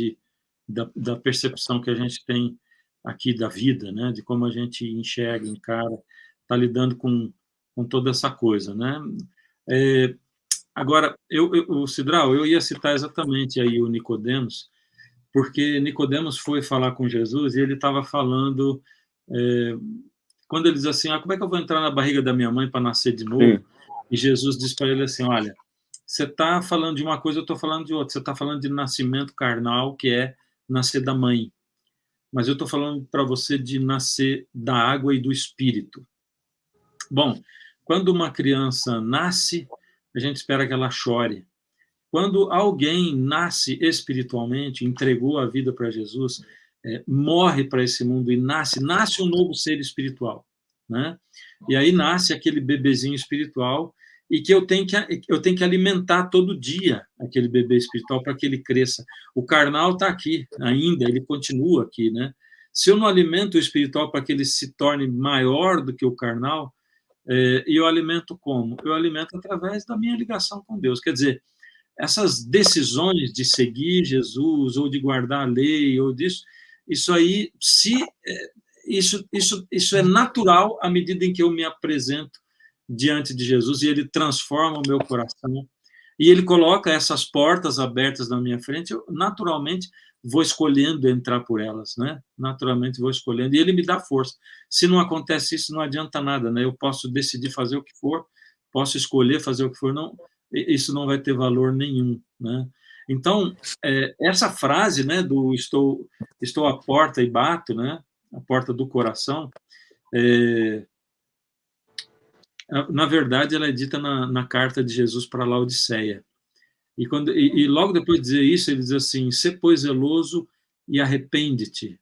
Da percepção que a gente tem aqui da vida, né? De como a gente enxerga, encara, está lidando com toda essa coisa, né? Agora, o Cidral, eu ia citar exatamente aí o Nicodemos, porque Nicodemos foi falar com Jesus e ele estava falando, quando ele diz assim, como é que eu vou entrar na barriga da minha mãe para nascer de novo? Sim. E Jesus diz para ele assim, olha, você está falando de uma coisa, eu estou falando de outra. Você está falando de nascimento carnal, que é nascer da mãe. Mas eu estou falando para você de nascer da água e do Espírito. Bom, quando uma criança nasce, a gente espera que ela chore. Quando alguém nasce espiritualmente, entregou a vida para Jesus, morre para esse mundo e nasce um novo ser espiritual, né? E aí nasce aquele bebezinho espiritual e que eu tenho que alimentar todo dia aquele bebê espiritual para que ele cresça. O carnal está aqui ainda, ele continua aqui, né? Se eu não alimento o espiritual para que ele se torne maior do que o carnal, e eu alimento como? Eu alimento através da minha ligação com Deus. Quer dizer, essas decisões de seguir Jesus ou de guardar a lei ou disso, isso aí, isso é natural à medida em que eu me apresento diante de Jesus e ele transforma o meu coração e ele coloca essas portas abertas na minha frente. Eu naturalmente vou escolhendo entrar por elas, né? Naturalmente vou escolhendo e ele me dá força. Se não acontece isso, não adianta nada, né? Eu posso decidir fazer o que for, posso escolher fazer o que for, não, isso não vai ter valor nenhum, né? Então, essa frase, né, do estou à porta e bato, né, a porta do coração, na verdade, ela é dita na carta de Jesus para Laodiceia. E logo depois de dizer isso, ele diz assim, sê, pois, zeloso e arrepende-te.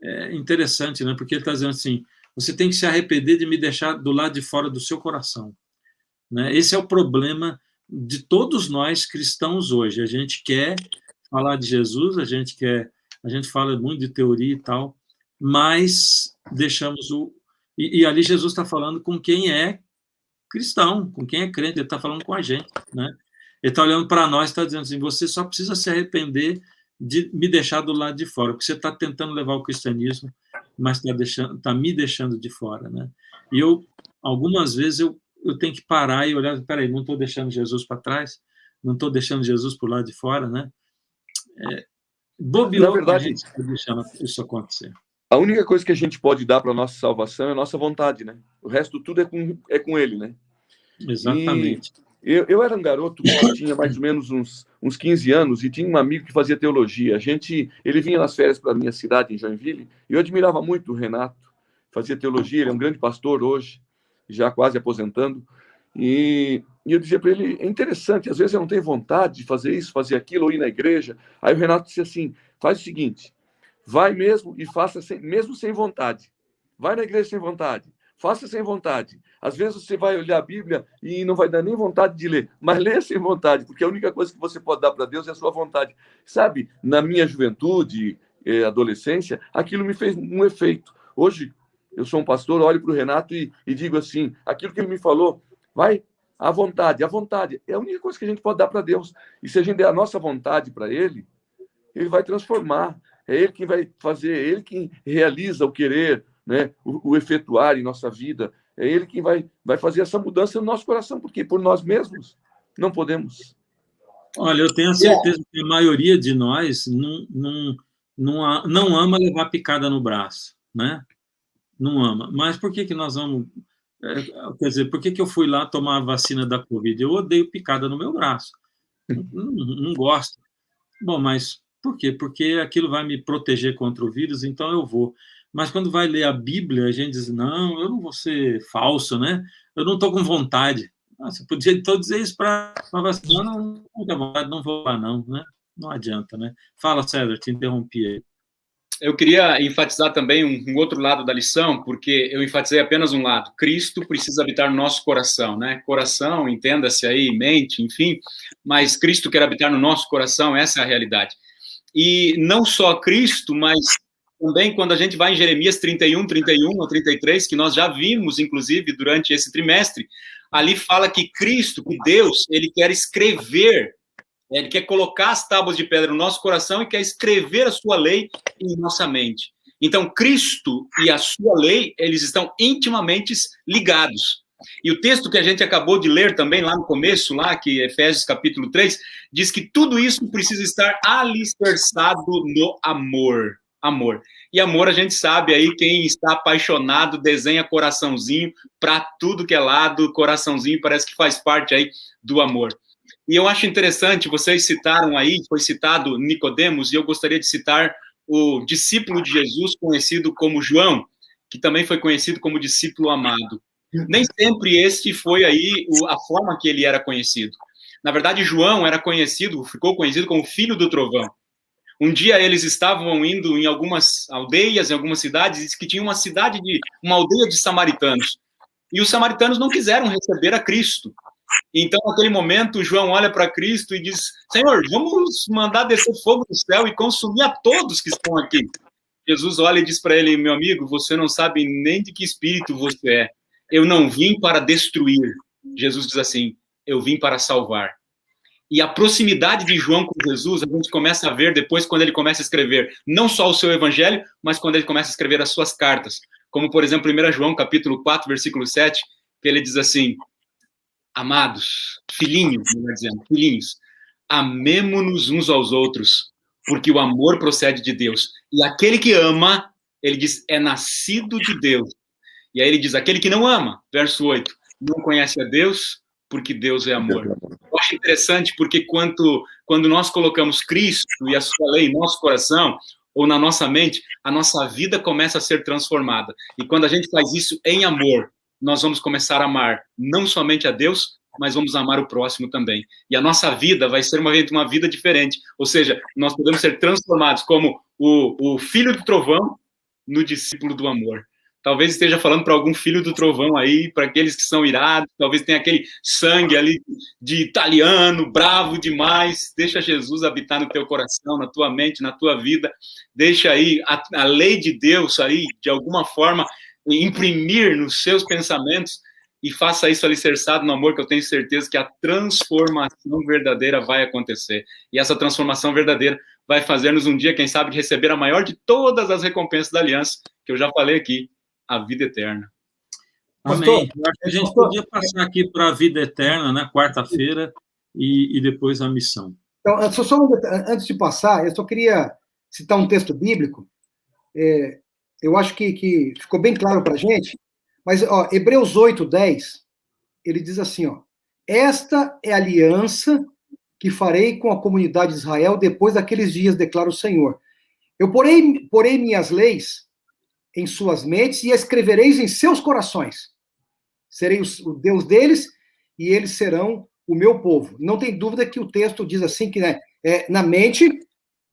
É interessante, né, porque ele está dizendo assim, você tem que se arrepender de me deixar do lado de fora do seu coração, né? Esse é o problema de todos nós cristãos hoje. A gente quer falar de Jesus, a gente fala muito de teoria e tal, mas deixamos e ali Jesus está falando com quem é cristão, com quem é crente, ele está falando com a gente, né? Ele está olhando para nós e está dizendo assim, você só precisa se arrepender de me deixar do lado de fora, porque você está tentando levar o cristianismo, mas está me deixando de fora, né? E algumas vezes eu tenho que parar e olhar, peraí, não estou deixando Jesus para trás, não estou deixando Jesus por lá de fora, né? Na verdade, a gente está deixando isso acontecer. A única coisa que a gente pode dar para a nossa salvação é a nossa vontade, né? O resto tudo é com ele, né? Exatamente. E eu era um garoto que tinha mais ou menos uns 15 anos e tinha um amigo que fazia teologia. Ele vinha nas férias para a minha cidade, em Joinville, e eu admirava muito o Renato. Fazia teologia, ele é um grande pastor hoje, já quase aposentando. E eu dizia para ele, é interessante, às vezes eu não tenho vontade de fazer isso, fazer aquilo, ou ir na igreja. Aí o Renato disse assim, faz o seguinte, vai mesmo e faça mesmo sem vontade. Vai na igreja sem vontade, faça sem vontade. Às vezes você vai olhar a Bíblia e não vai dar nem vontade de ler, mas leia sem vontade, porque a única coisa que você pode dar para Deus é a sua vontade. Sabe, na minha juventude, adolescência, aquilo me fez um efeito. Hoje, eu sou um pastor, olho para o Renato e digo assim, aquilo que ele me falou, vai, à vontade, é a única coisa que a gente pode dar para Deus. E se a gente der a nossa vontade para Ele, Ele vai transformar. É Ele quem vai fazer, é Ele quem realiza o querer, né? o efetuar em nossa vida. É Ele quem vai fazer essa mudança no nosso coração, porque por nós mesmos não podemos. Olha, eu tenho a certeza que a maioria de nós não ama levar picada no braço, né? Não ama. Mas por que nós vamos... Quer dizer, por que eu fui lá tomar a vacina da Covid? Eu odeio picada no meu braço. Não gosto. Bom, mas por quê? Porque aquilo vai me proteger contra o vírus, então eu vou. Mas quando vai ler a Bíblia, a gente diz, não, eu não vou ser falso, né? Eu não estou com vontade. Você podia então dizer isso para a vacina, não tenho vontade, não vou lá não, né? Não adianta, né? Fala, César, te interrompi aí. Eu queria enfatizar também um outro lado da lição, porque eu enfatizei apenas um lado. Cristo precisa habitar no nosso coração, né? Coração, entenda-se aí, mente, enfim, mas Cristo quer habitar no nosso coração, essa é a realidade. E não só Cristo, mas também quando a gente vai em Jeremias 31 ou 33, que nós já vimos, inclusive, durante esse trimestre, ali fala que Cristo, que Deus, ele quer escrever, ele quer colocar as tábuas de pedra no nosso coração e quer escrever a sua lei em nossa mente. Então, Cristo e a sua lei, eles estão intimamente ligados. E o texto que a gente acabou de ler também, lá no começo, lá, que Efésios capítulo 3, diz que tudo isso precisa estar alicerçado no amor. amor. E amor, a gente sabe aí, quem está apaixonado desenha coraçãozinho para tudo que é lado, coraçãozinho parece que faz parte aí do amor. E eu acho interessante, vocês citaram aí, foi citado Nicodemos, e eu gostaria de citar o discípulo de Jesus, conhecido como João, que também foi conhecido como discípulo amado. Nem sempre este foi aí a forma que ele era conhecido. Na verdade, João era conhecido, ficou conhecido como filho do trovão. Um dia eles estavam indo em algumas aldeias, em algumas cidades, diz que tinha uma aldeia de samaritanos. E os samaritanos não quiseram receber a Cristo. Então, naquele momento, João olha para Cristo e diz: Senhor, vamos mandar descer fogo do céu e consumir a todos que estão aqui. Jesus olha e diz para ele: meu amigo, você não sabe nem de que espírito você é. Eu não vim para destruir. Jesus diz assim: eu vim para salvar. E a proximidade de João com Jesus, a gente começa a ver depois quando ele começa a escrever não só o seu evangelho, mas quando ele começa a escrever as suas cartas. Como, por exemplo, 1 João, capítulo 4, versículo 7, que ele diz assim: amados, filhinhos, melhor dizendo, filhinhos, amemo-nos uns aos outros, porque o amor procede de Deus. E aquele que ama, ele diz, é nascido de Deus. E aí ele diz, aquele que não ama, verso 8, não conhece a Deus, porque Deus é amor. Eu acho interessante porque quando nós colocamos Cristo e a sua lei em nosso coração, ou na nossa mente, a nossa vida começa a ser transformada. E quando a gente faz isso em amor, nós vamos começar a amar não somente a Deus, mas vamos amar o próximo também. E a nossa vida vai ser uma vida diferente. Ou seja, nós podemos ser transformados como o filho do trovão no discípulo do amor. Talvez esteja falando para algum filho do trovão aí, para aqueles que são irados, talvez tenha aquele sangue ali de italiano, bravo demais. Deixa Jesus habitar no teu coração, na tua mente, na tua vida. Deixa aí a lei de Deus aí, de alguma forma, imprimir nos seus pensamentos e faça isso alicerçado no amor, que eu tenho certeza que a transformação verdadeira vai acontecer. E essa transformação verdadeira vai fazer-nos um dia, quem sabe, de receber a maior de todas as recompensas da aliança, que eu já falei aqui, a vida eterna. Amém. A gente podia passar aqui para a vida eterna, né? Quarta-feira, e depois a missão. Então, antes de passar, eu só queria citar um texto bíblico. Eu acho que ficou bem claro para a gente, mas ó, Hebreus 8:10, ele diz assim, ó, esta é a aliança que farei com a comunidade de Israel depois daqueles dias, declara o Senhor. Eu porei minhas leis em suas mentes e escrevereis em seus corações. Serei o Deus deles e eles serão o meu povo. Não tem dúvida que o texto diz assim, que né, é na mente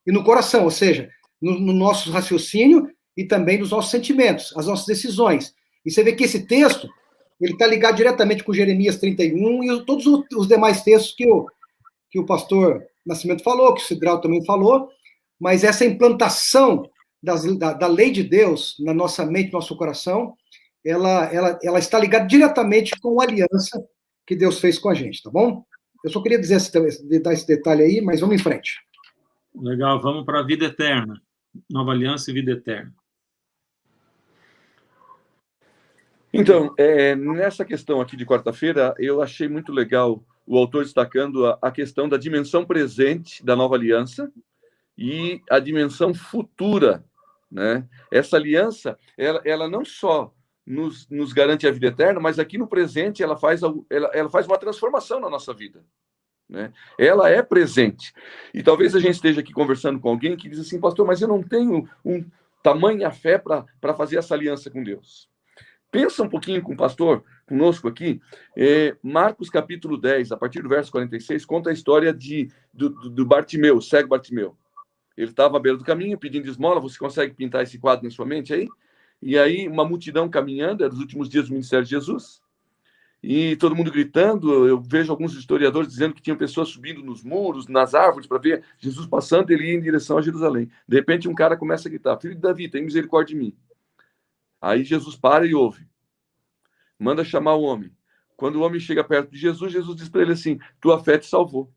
e no coração, ou seja, no nosso raciocínio e também nos nossos sentimentos, as nossas decisões. E você vê que esse texto, ele está ligado diretamente com Jeremias 31 e todos os demais textos que o pastor Nascimento falou, que o Cidral também falou, mas essa implantação da lei de Deus na nossa mente, no nosso coração, ela está ligada diretamente com a aliança que Deus fez com a gente, tá bom? Eu só queria dar esse detalhe aí, mas vamos em frente. Legal, vamos para a vida eterna. Nova aliança e vida eterna. Então, nessa questão aqui de quarta-feira, eu achei muito legal o autor destacando a questão da dimensão presente da nova aliança e a dimensão futura, né? Essa aliança, ela não só nos garante a vida eterna, mas aqui no presente ela faz uma transformação na nossa vida, né? Ela é presente. E talvez a gente esteja aqui conversando com alguém que diz assim, pastor, mas eu não tenho tamanha fé para fazer essa aliança com Deus. Pensa um pouquinho com o pastor, conosco aqui. Marcos capítulo 10, a partir do verso 46, conta a história do Bartimeu, cego Bartimeu. Ele estava à beira do caminho, pedindo esmola. Você consegue pintar esse quadro na sua mente aí? E aí, uma multidão caminhando, era os últimos dias do ministério de Jesus, e todo mundo gritando. Eu vejo alguns historiadores dizendo que tinham pessoas subindo nos muros, nas árvores, para ver Jesus passando, ele ia em direção a Jerusalém. De repente, um cara começa a gritar, filho de Davi, tem misericórdia de mim. Aí Jesus para e ouve. Manda chamar o homem. Quando o homem chega perto de Jesus, Jesus diz para ele assim, tua fé te salvou.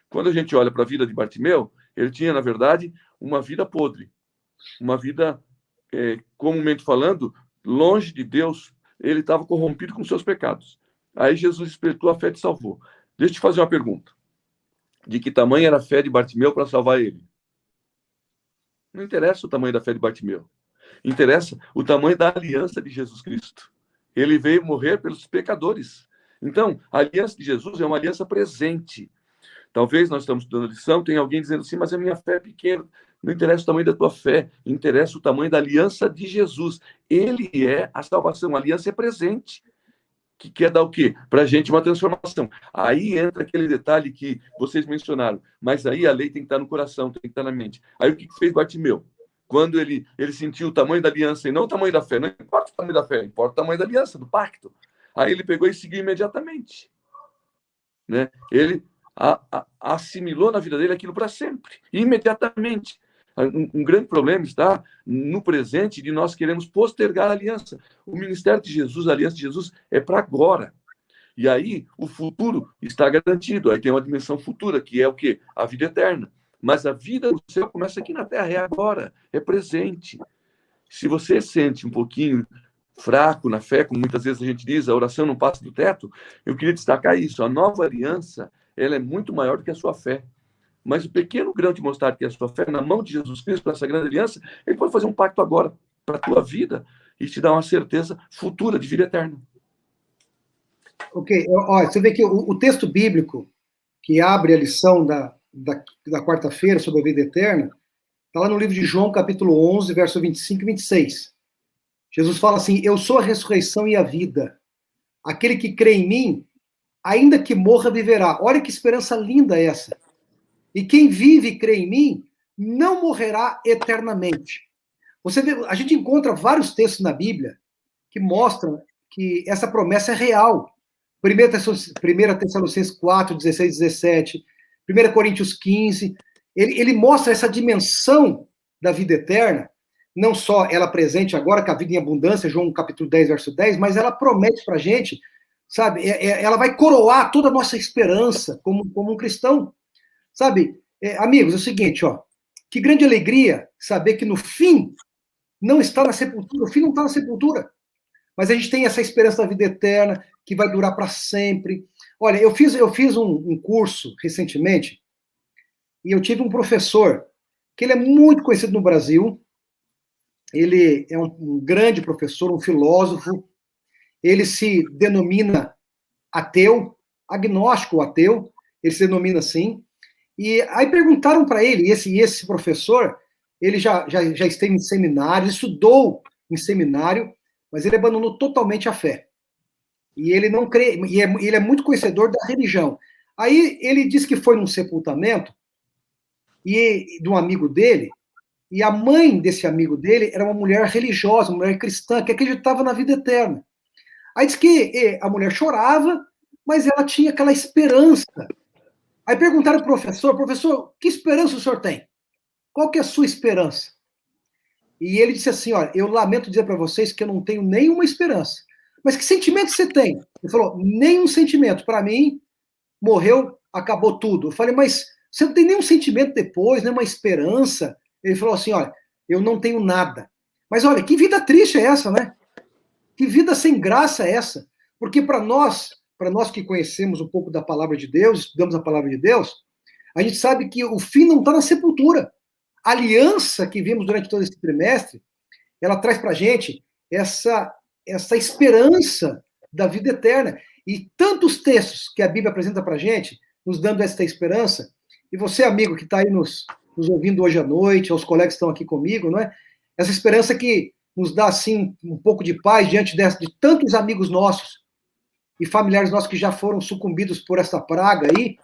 Quando a gente olha para a vida de Bartimeu, ele tinha, na verdade, uma vida podre. Uma vida, comumente falando, longe de Deus. Ele estava corrompido com seus pecados. Aí Jesus diz para ele, tua fé te salvou. Deixa eu te fazer uma pergunta. De que tamanho era a fé de Bartimeu para salvar ele? Não interessa o tamanho da fé de Bartimeu. Interessa o tamanho da aliança de Jesus Cristo. Ele veio morrer pelos pecadores. Então, a aliança de Jesus é uma aliança presente. Talvez nós estamos dando lição, tem alguém dizendo assim, mas a minha fé é pequena. Não interessa o tamanho da tua fé, interessa o tamanho da aliança de Jesus. Ele é a salvação, a aliança é presente. Que quer dar o quê? Para a gente uma transformação. Aí entra aquele detalhe que vocês mencionaram, mas aí a lei tem que estar no coração, tem que estar na mente. Aí o que fez Bartimeu? Quando ele sentiu o tamanho da aliança e não o tamanho da fé, não importa o tamanho da fé, importa o tamanho da aliança, do pacto. Aí ele pegou e seguiu imediatamente. Né? Ele assimilou na vida dele aquilo para sempre, imediatamente. Um grande problema está no presente de nós queremos postergar a aliança. O ministério de Jesus, a aliança de Jesus é para agora. E aí o futuro está garantido. Aí tem uma dimensão futura, que é o quê? A vida eterna. Mas a vida do céu começa aqui na terra, é agora, é presente. Se você sente um pouquinho fraco na fé, como muitas vezes a gente diz, a oração não passa do teto, eu queria destacar isso. A nova aliança, ela é muito maior do que a sua fé. Mas o pequeno grão de mostarda que é a sua fé, na mão de Jesus Cristo, com essa grande aliança, ele pode fazer um pacto agora para a tua vida e te dar uma certeza futura de vida eterna. Ok, olha, você vê que o texto bíblico que abre a lição da quarta-feira sobre a vida eterna, está lá no livro de João, capítulo 11, verso 25 e 26. Jesus fala assim, eu sou a ressurreição e a vida. Aquele que crê em mim, ainda que morra, viverá. Olha que esperança linda essa. E quem vive e crê em mim, não morrerá eternamente. Você vê, a gente encontra vários textos na Bíblia que mostram que essa promessa é real. 1 Tessalonicenses 4, 16, 17, 1 Coríntios 15, ele mostra essa dimensão da vida eterna, não só ela presente agora, com a vida em abundância, João capítulo 10, verso 10, mas ela promete para a gente, sabe, ela vai coroar toda a nossa esperança como um cristão. Sabe, amigos, é o seguinte, ó, que grande alegria saber que no fim não está na sepultura, o fim não está na sepultura, mas a gente tem essa esperança da vida eterna, que vai durar para sempre. Olha, eu fiz um curso recentemente, e eu tive um professor, que ele é muito conhecido no Brasil, ele é um grande professor, um filósofo, ele se denomina ateu, agnóstico ateu, ele se denomina assim. E aí perguntaram para ele, esse professor, ele já esteve em seminário, estudou em seminário, mas ele abandonou totalmente a fé. E ele não crê, e ele é muito conhecedor da religião. Aí ele disse que foi num sepultamento de um amigo dele, e a mãe desse amigo dele era uma mulher religiosa, uma mulher cristã, que acreditava na vida eterna. Aí diz que a mulher chorava, mas ela tinha aquela esperança. Aí perguntaram ao professor, que esperança o senhor tem? Qual que é a sua esperança? E ele disse assim, olha, eu lamento dizer para vocês que eu não tenho nenhuma esperança. Mas que sentimento você tem? Ele falou, nenhum sentimento. Para mim, morreu, acabou tudo. Eu falei, mas você não tem nenhum sentimento depois, nenhuma esperança? Ele falou assim, olha, eu não tenho nada. Mas olha, que vida triste é essa, né? Que vida sem graça é essa? Porque para nós que conhecemos um pouco da palavra de Deus, estudamos a palavra de Deus, a gente sabe que o fim não está na sepultura. A aliança que vimos durante todo esse trimestre, ela traz para a gente essa esperança da vida eterna. E tantos textos que a Bíblia apresenta para a gente, nos dando essa esperança, e você, amigo, que está aí nos ouvindo hoje à noite, aos colegas que estão aqui comigo, não é? Essa esperança que nos dá, assim, um pouco de paz diante de tantos amigos nossos e familiares nossos que já foram sucumbidos por essa praga aí,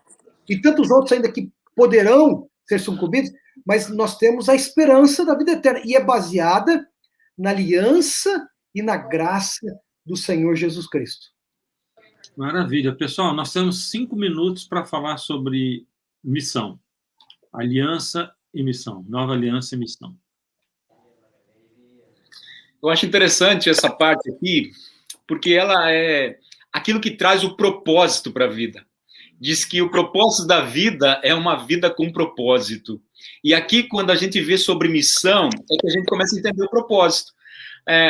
e tantos outros ainda que poderão ser sucumbidos, mas nós temos a esperança da vida eterna, e é baseada na aliança e na graça do Senhor Jesus Cristo. Maravilha. Pessoal, nós temos 5 minutos para falar sobre missão. Aliança e missão. Nova aliança e missão. Eu acho interessante essa parte aqui, porque ela é aquilo que traz o propósito para a vida. Diz que o propósito da vida é uma vida com propósito. E aqui, quando a gente vê sobre missão, é que a gente começa a entender o propósito.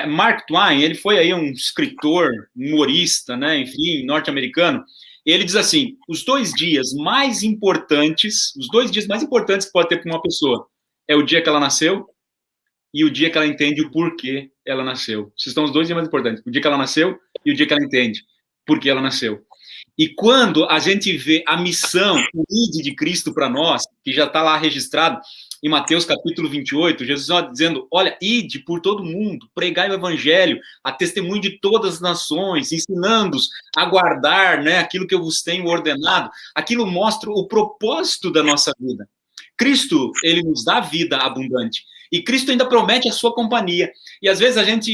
Mark Twain, ele foi aí um escritor, humorista, né, enfim, norte-americano. Ele diz assim, os 2 dias mais importantes que pode ter para uma pessoa é o dia que ela nasceu e o dia que ela entende o porquê ela nasceu. Esses são os dois dias mais importantes. O dia que ela nasceu e o dia que ela entende por que ela nasceu. E quando a gente vê a missão, o ide de Cristo para nós, que já está lá registrado em Mateus capítulo 28, Jesus está dizendo, olha, ide por todo mundo, pregai o evangelho, a testemunho de todas as nações, ensinando-os a guardar, né, aquilo que eu vos tenho ordenado. Aquilo mostra o propósito da nossa vida. Cristo, ele nos dá vida abundante. E Cristo ainda promete a sua companhia. E às vezes a gente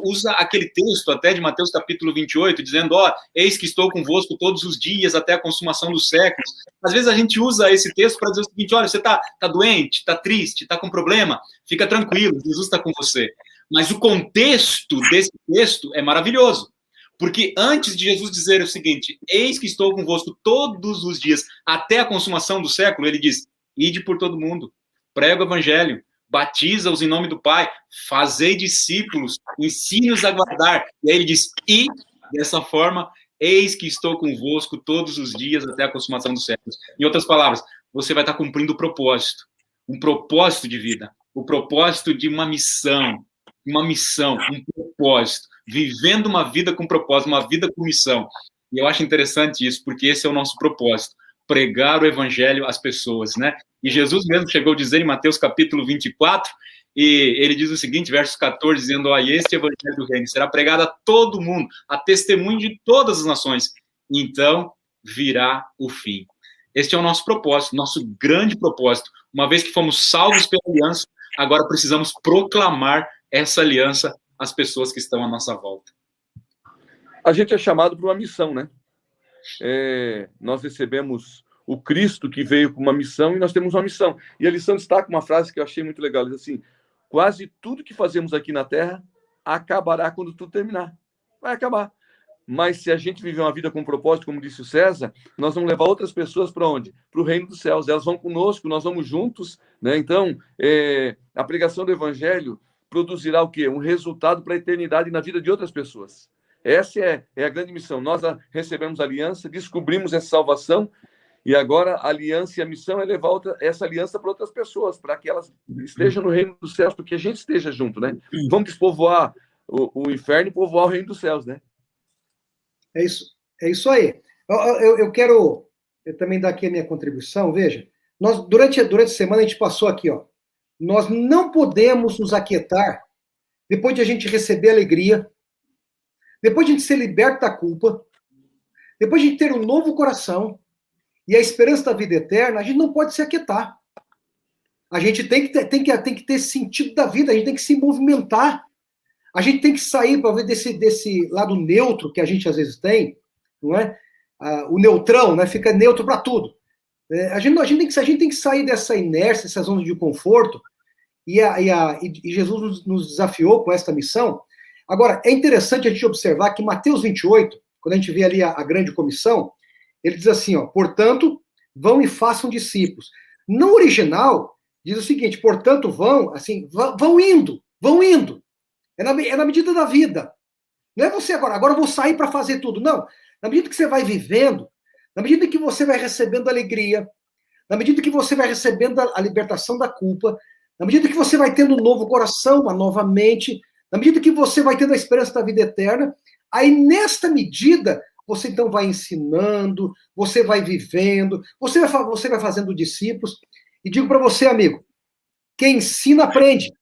usa aquele texto até de Mateus capítulo 28, dizendo, eis que estou convosco todos os dias até a consumação dos séculos. Às vezes a gente usa esse texto para dizer o seguinte, olha, você está doente, está triste, está com problema, fica tranquilo, Jesus está com você. Mas o contexto desse texto é maravilhoso. Porque antes de Jesus dizer o seguinte, eis que estou convosco todos os dias até a consumação do século, ele diz, ide por todo mundo, prega o evangelho, batiza-os em nome do Pai, fazei discípulos, ensine-os a guardar. E aí ele diz, e, dessa forma, eis que estou convosco todos os dias até a consumação dos séculos. Em outras palavras, você vai estar cumprindo o propósito, um propósito de vida, o propósito de uma missão, um propósito, vivendo uma vida com propósito, uma vida com missão. E eu acho interessante isso, porque esse é o nosso propósito, pregar o evangelho às pessoas, né? E Jesus mesmo chegou a dizer em Mateus capítulo 24, e ele diz o seguinte, verso 14, dizendo, este evangelho do reino será pregado a todo mundo, a testemunho de todas as nações, então virá o fim. Este é o nosso propósito, nosso grande propósito. Uma vez que fomos salvos pela aliança, agora precisamos proclamar essa aliança às pessoas que estão à nossa volta. A gente é chamado para uma missão, né? Nós recebemos o Cristo que veio com uma missão e nós temos uma missão. E a lição destaca uma frase que eu achei muito legal, diz assim, quase tudo que fazemos aqui na Terra acabará quando tudo terminar. Vai acabar. Mas se a gente viver uma vida com propósito, como disse o César, nós vamos levar outras pessoas para onde? Para o reino dos céus. Elas vão conosco, nós vamos juntos, né? Então, a pregação do evangelho produzirá o quê? Um resultado para a eternidade na vida de outras pessoas. Essa é a grande missão. Nós recebemos a aliança, descobrimos essa salvação, e agora a aliança e a missão é levar essa aliança para outras pessoas, para que elas estejam no reino dos céus, porque a gente esteja junto, né? Vamos despovoar o inferno e povoar o reino dos céus, né? É isso aí. Eu quero também dar aqui a minha contribuição. Veja, nós durante a semana a gente passou aqui, nós não podemos nos aquietar depois de a gente receber alegria, depois de a gente ser liberto da culpa, depois de a gente ter um novo coração e a esperança da vida eterna, a gente não pode se aquietar. A gente tem que ter sentido da vida, a gente tem que se movimentar. A gente tem que sair para ver desse lado neutro que a gente às vezes tem, não é? O neutrão, né? Fica neutro para tudo. A gente tem que sair dessa inércia, dessa zona de conforto, e Jesus nos desafiou com esta missão. Agora, é interessante a gente observar que Mateus 28, quando a gente vê ali a grande comissão, ele diz assim, portanto, vão e façam discípulos. No original, diz o seguinte, portanto, vão indo. É na medida da vida. Não é você agora eu vou sair para fazer tudo. Não. Na medida que você vai vivendo, na medida que você vai recebendo alegria, na medida que você vai recebendo a libertação da culpa, na medida que você vai tendo um novo coração, uma nova mente, na medida que você vai tendo a esperança da vida eterna, aí nesta medida, você então vai ensinando, você vai vivendo, você vai fazendo discípulos. E digo para você, amigo, quem ensina, aprende.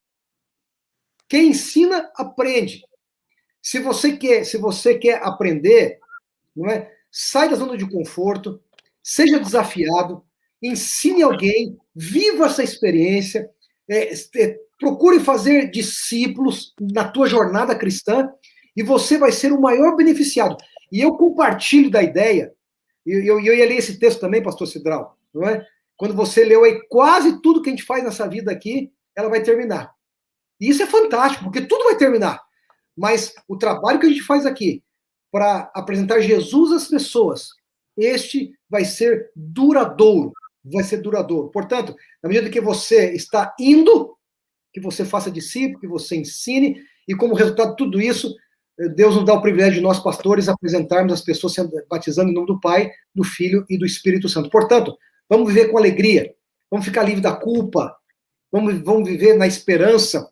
Quem ensina, aprende. Se você quer aprender, não é? Sai da zona de conforto, seja desafiado, ensine alguém, viva essa experiência, procure fazer discípulos na tua jornada cristã e você vai ser o maior beneficiado. E eu compartilho da ideia, eu ia ler esse texto também, pastor Cidral, não é? Quando você leu aí, quase tudo que a gente faz nessa vida aqui, ela vai terminar. E isso é fantástico, porque tudo vai terminar. Mas o trabalho que a gente faz aqui para apresentar Jesus às pessoas, este vai ser duradouro. Vai ser duradouro. Portanto, na medida que você está indo, que você faça discípulo, que você ensine, e como resultado de tudo isso, Deus nos dá o privilégio de nós, pastores, apresentarmos as pessoas sendo batizando em nome do Pai, do Filho e do Espírito Santo. Portanto, vamos viver com alegria, vamos ficar livre da culpa, vamos viver na esperança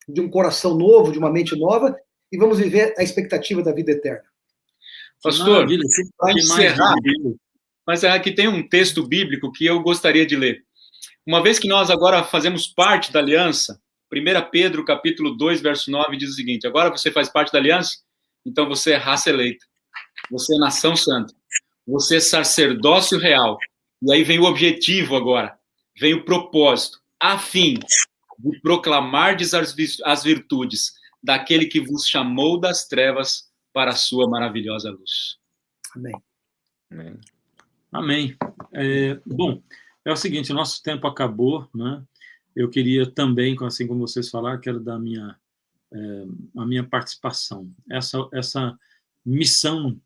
de um coração novo, de uma mente nova, e vamos viver a expectativa da vida eterna. Pastor, para encerrar, mas aqui tem um texto bíblico que eu gostaria de ler. Uma vez que nós agora fazemos parte da aliança, 1 Pedro, capítulo 2, verso 9, diz o seguinte: agora você faz parte da aliança, então você é raça eleita, você é nação santa, você é sacerdócio real. E aí vem o objetivo agora, vem o propósito, a fim de proclamardes as virtudes daquele que vos chamou das trevas para a sua maravilhosa luz. Amém. Amém. Amém. Bom, é o seguinte, o nosso tempo acabou, né? Eu queria também, assim como vocês falaram, quero dar a minha participação. Essa missão,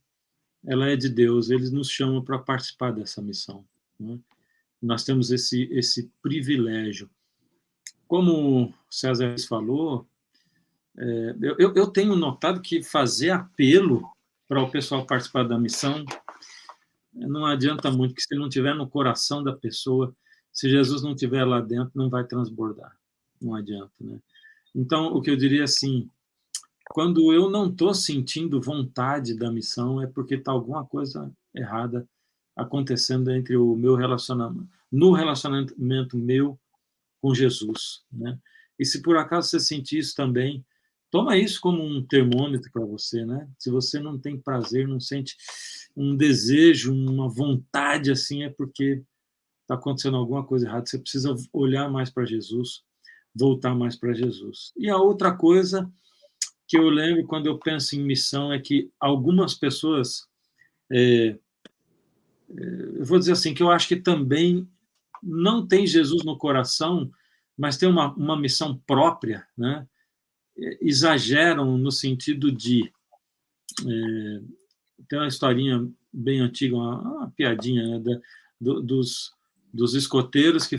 ela é de Deus, eles nos chamam para participar dessa missão, né? Nós temos esse privilégio. Como o César falou, eu tenho notado que fazer apelo para o pessoal participar da missão não adianta muito, que se não tiver no coração da pessoa, se Jesus não tiver lá dentro, não vai transbordar. Não adianta, né? Então, o que eu diria assim, quando eu não estou sentindo vontade da missão, é porque está alguma coisa errada acontecendo entre o meu relacionamento, no relacionamento meu com Jesus, né? E se por acaso você sentir isso também, toma isso como um termômetro para você, né? Se você não tem prazer, não sente um desejo, uma vontade assim, é porque está acontecendo alguma coisa errada. Você precisa olhar mais para Jesus, voltar mais para Jesus. E a outra coisa que eu lembro quando eu penso em missão é que algumas pessoas, eu vou dizer assim, que eu acho que também não tem Jesus no coração, mas tem uma missão própria, né? Exageram no sentido de... tem uma historinha bem antiga, uma piadinha, né, dos escoteiros que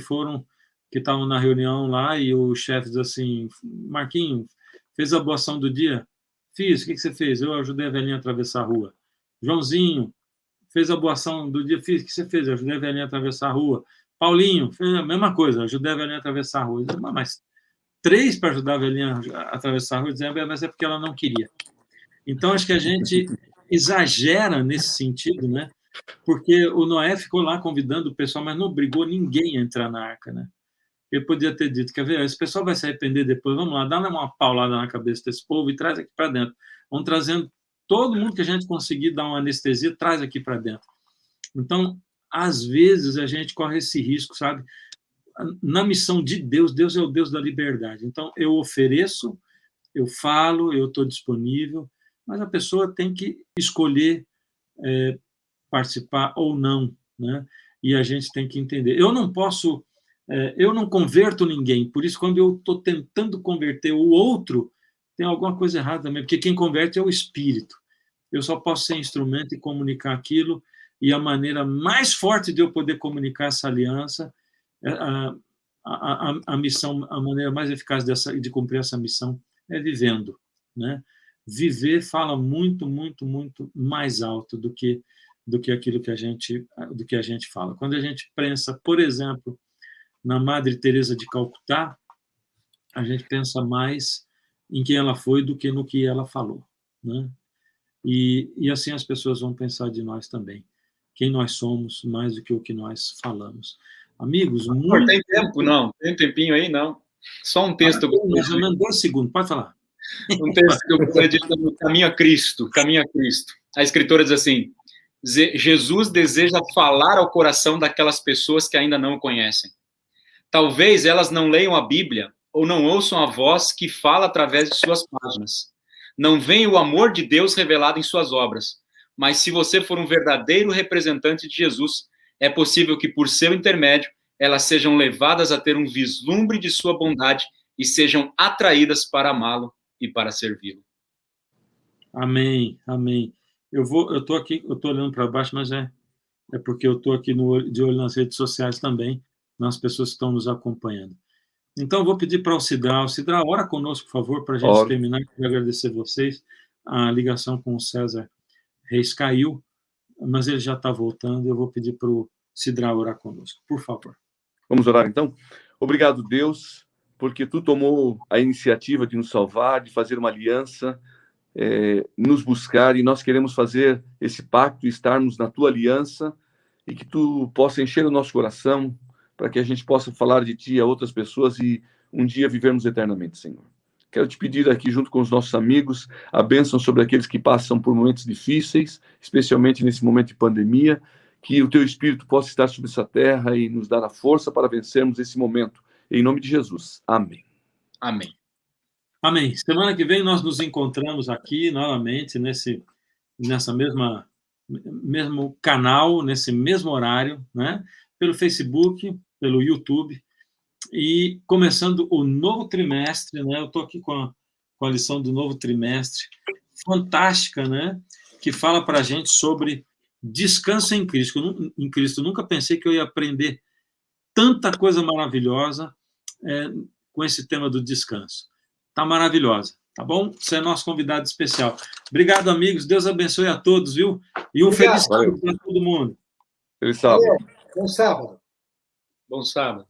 estavam na reunião lá e o chefe diz assim: Marquinho, fez a boa ação do dia? Fiz. O que você fez? Eu ajudei a velhinha a atravessar a rua. Joãozinho, fez a boa ação do dia? Fiz. O que você fez? Eu ajudei a velhinha a atravessar a rua. Paulinho, fez a mesma coisa, ajudei a velhinha a atravessar a rua. Disse, mas 3 para ajudar a velhinha a atravessar a rua, dizendo, mas é porque ela não queria. Então, acho que a gente exagera nesse sentido, né? Porque o Noé ficou lá convidando o pessoal, mas não obrigou ninguém a entrar na arca, né? Ele podia ter dito, quer ver, esse pessoal vai se arrepender depois, vamos lá, dá uma paulada na cabeça desse povo e traz aqui para dentro. Vamos trazendo todo mundo que a gente conseguir dar uma anestesia, traz aqui para dentro. Então, às vezes, a gente corre esse risco, sabe? Na missão de Deus, Deus é o Deus da liberdade. Então, eu ofereço, eu falo, eu estou disponível, mas a pessoa tem que escolher participar ou não, né? E a gente tem que entender. Eu não posso, eu não converto ninguém, por isso, quando eu estou tentando converter o outro, tem alguma coisa errada também, porque quem converte é o Espírito. Eu só posso ser instrumento e comunicar aquilo, e a maneira mais forte de eu poder comunicar essa aliança, a missão, a maneira mais eficaz de cumprir essa missão é vivendo, né? Viver fala muito, muito, muito mais alto do que aquilo que a gente fala. Quando a gente pensa, por exemplo, na Madre Teresa de Calcutá, a gente pensa mais em quem ela foi do que no que ela falou, né? E assim as pessoas vão pensar de nós também. Quem nós somos, mais do que o que nós falamos. Amigos, muito... Tem tempo, não? Tem um tempinho aí, não? Só um texto... Mais ou menos 2 segundos, pode falar. Um texto que eu gostaria de ler no Caminho a Cristo, Caminho a Cristo. A escritora diz assim: Jesus deseja falar ao coração daquelas pessoas que ainda não o conhecem. Talvez elas não leiam a Bíblia ou não ouçam a voz que fala através de suas páginas. Não veem o amor de Deus revelado em suas obras. Mas se você for um verdadeiro representante de Jesus, é possível que, por seu intermédio, elas sejam levadas a ter um vislumbre de sua bondade e sejam atraídas para amá-lo e para servi-lo. Amém, amém. Eu estou aqui, eu estou olhando para baixo, mas é porque eu estou aqui de olho nas redes sociais também, nas pessoas que estão nos acompanhando. Então, eu vou pedir para o Cidral. Cidral, ora conosco, por favor, para a gente terminar. Quero agradecer vocês. A ligação com o César Reis caiu, mas ele já está voltando. Eu vou pedir para o Cidral orar conosco, por favor. Vamos orar, então? Obrigado, Deus, porque tu tomou a iniciativa de nos salvar, de fazer uma aliança, nos buscar, e nós queremos fazer esse pacto, estarmos na tua aliança, e que tu possa encher o nosso coração, para que a gente possa falar de ti a outras pessoas e um dia vivermos eternamente, Senhor. Quero te pedir aqui, junto com os nossos amigos, a bênção sobre aqueles que passam por momentos difíceis, especialmente nesse momento de pandemia, que o teu Espírito possa estar sobre essa terra e nos dar a força para vencermos esse momento. Em nome de Jesus. Amém. Amém. Amém. Semana que vem nós nos encontramos aqui novamente nessa mesmo canal, nesse mesmo horário, né? Pelo Facebook, pelo YouTube, e começando o novo trimestre, né? Eu estou aqui com a lição do novo trimestre, fantástica, né? Que fala para a gente sobre descanso em Cristo. Eu nunca pensei que eu ia aprender tanta coisa maravilhosa com esse tema do descanso. Tá maravilhosa, tá bom? Você é nosso convidado especial. Obrigado, amigos. Deus abençoe a todos, viu? E um feliz sábado para todo mundo. Feliz sábado. Bom sábado. Bom sábado.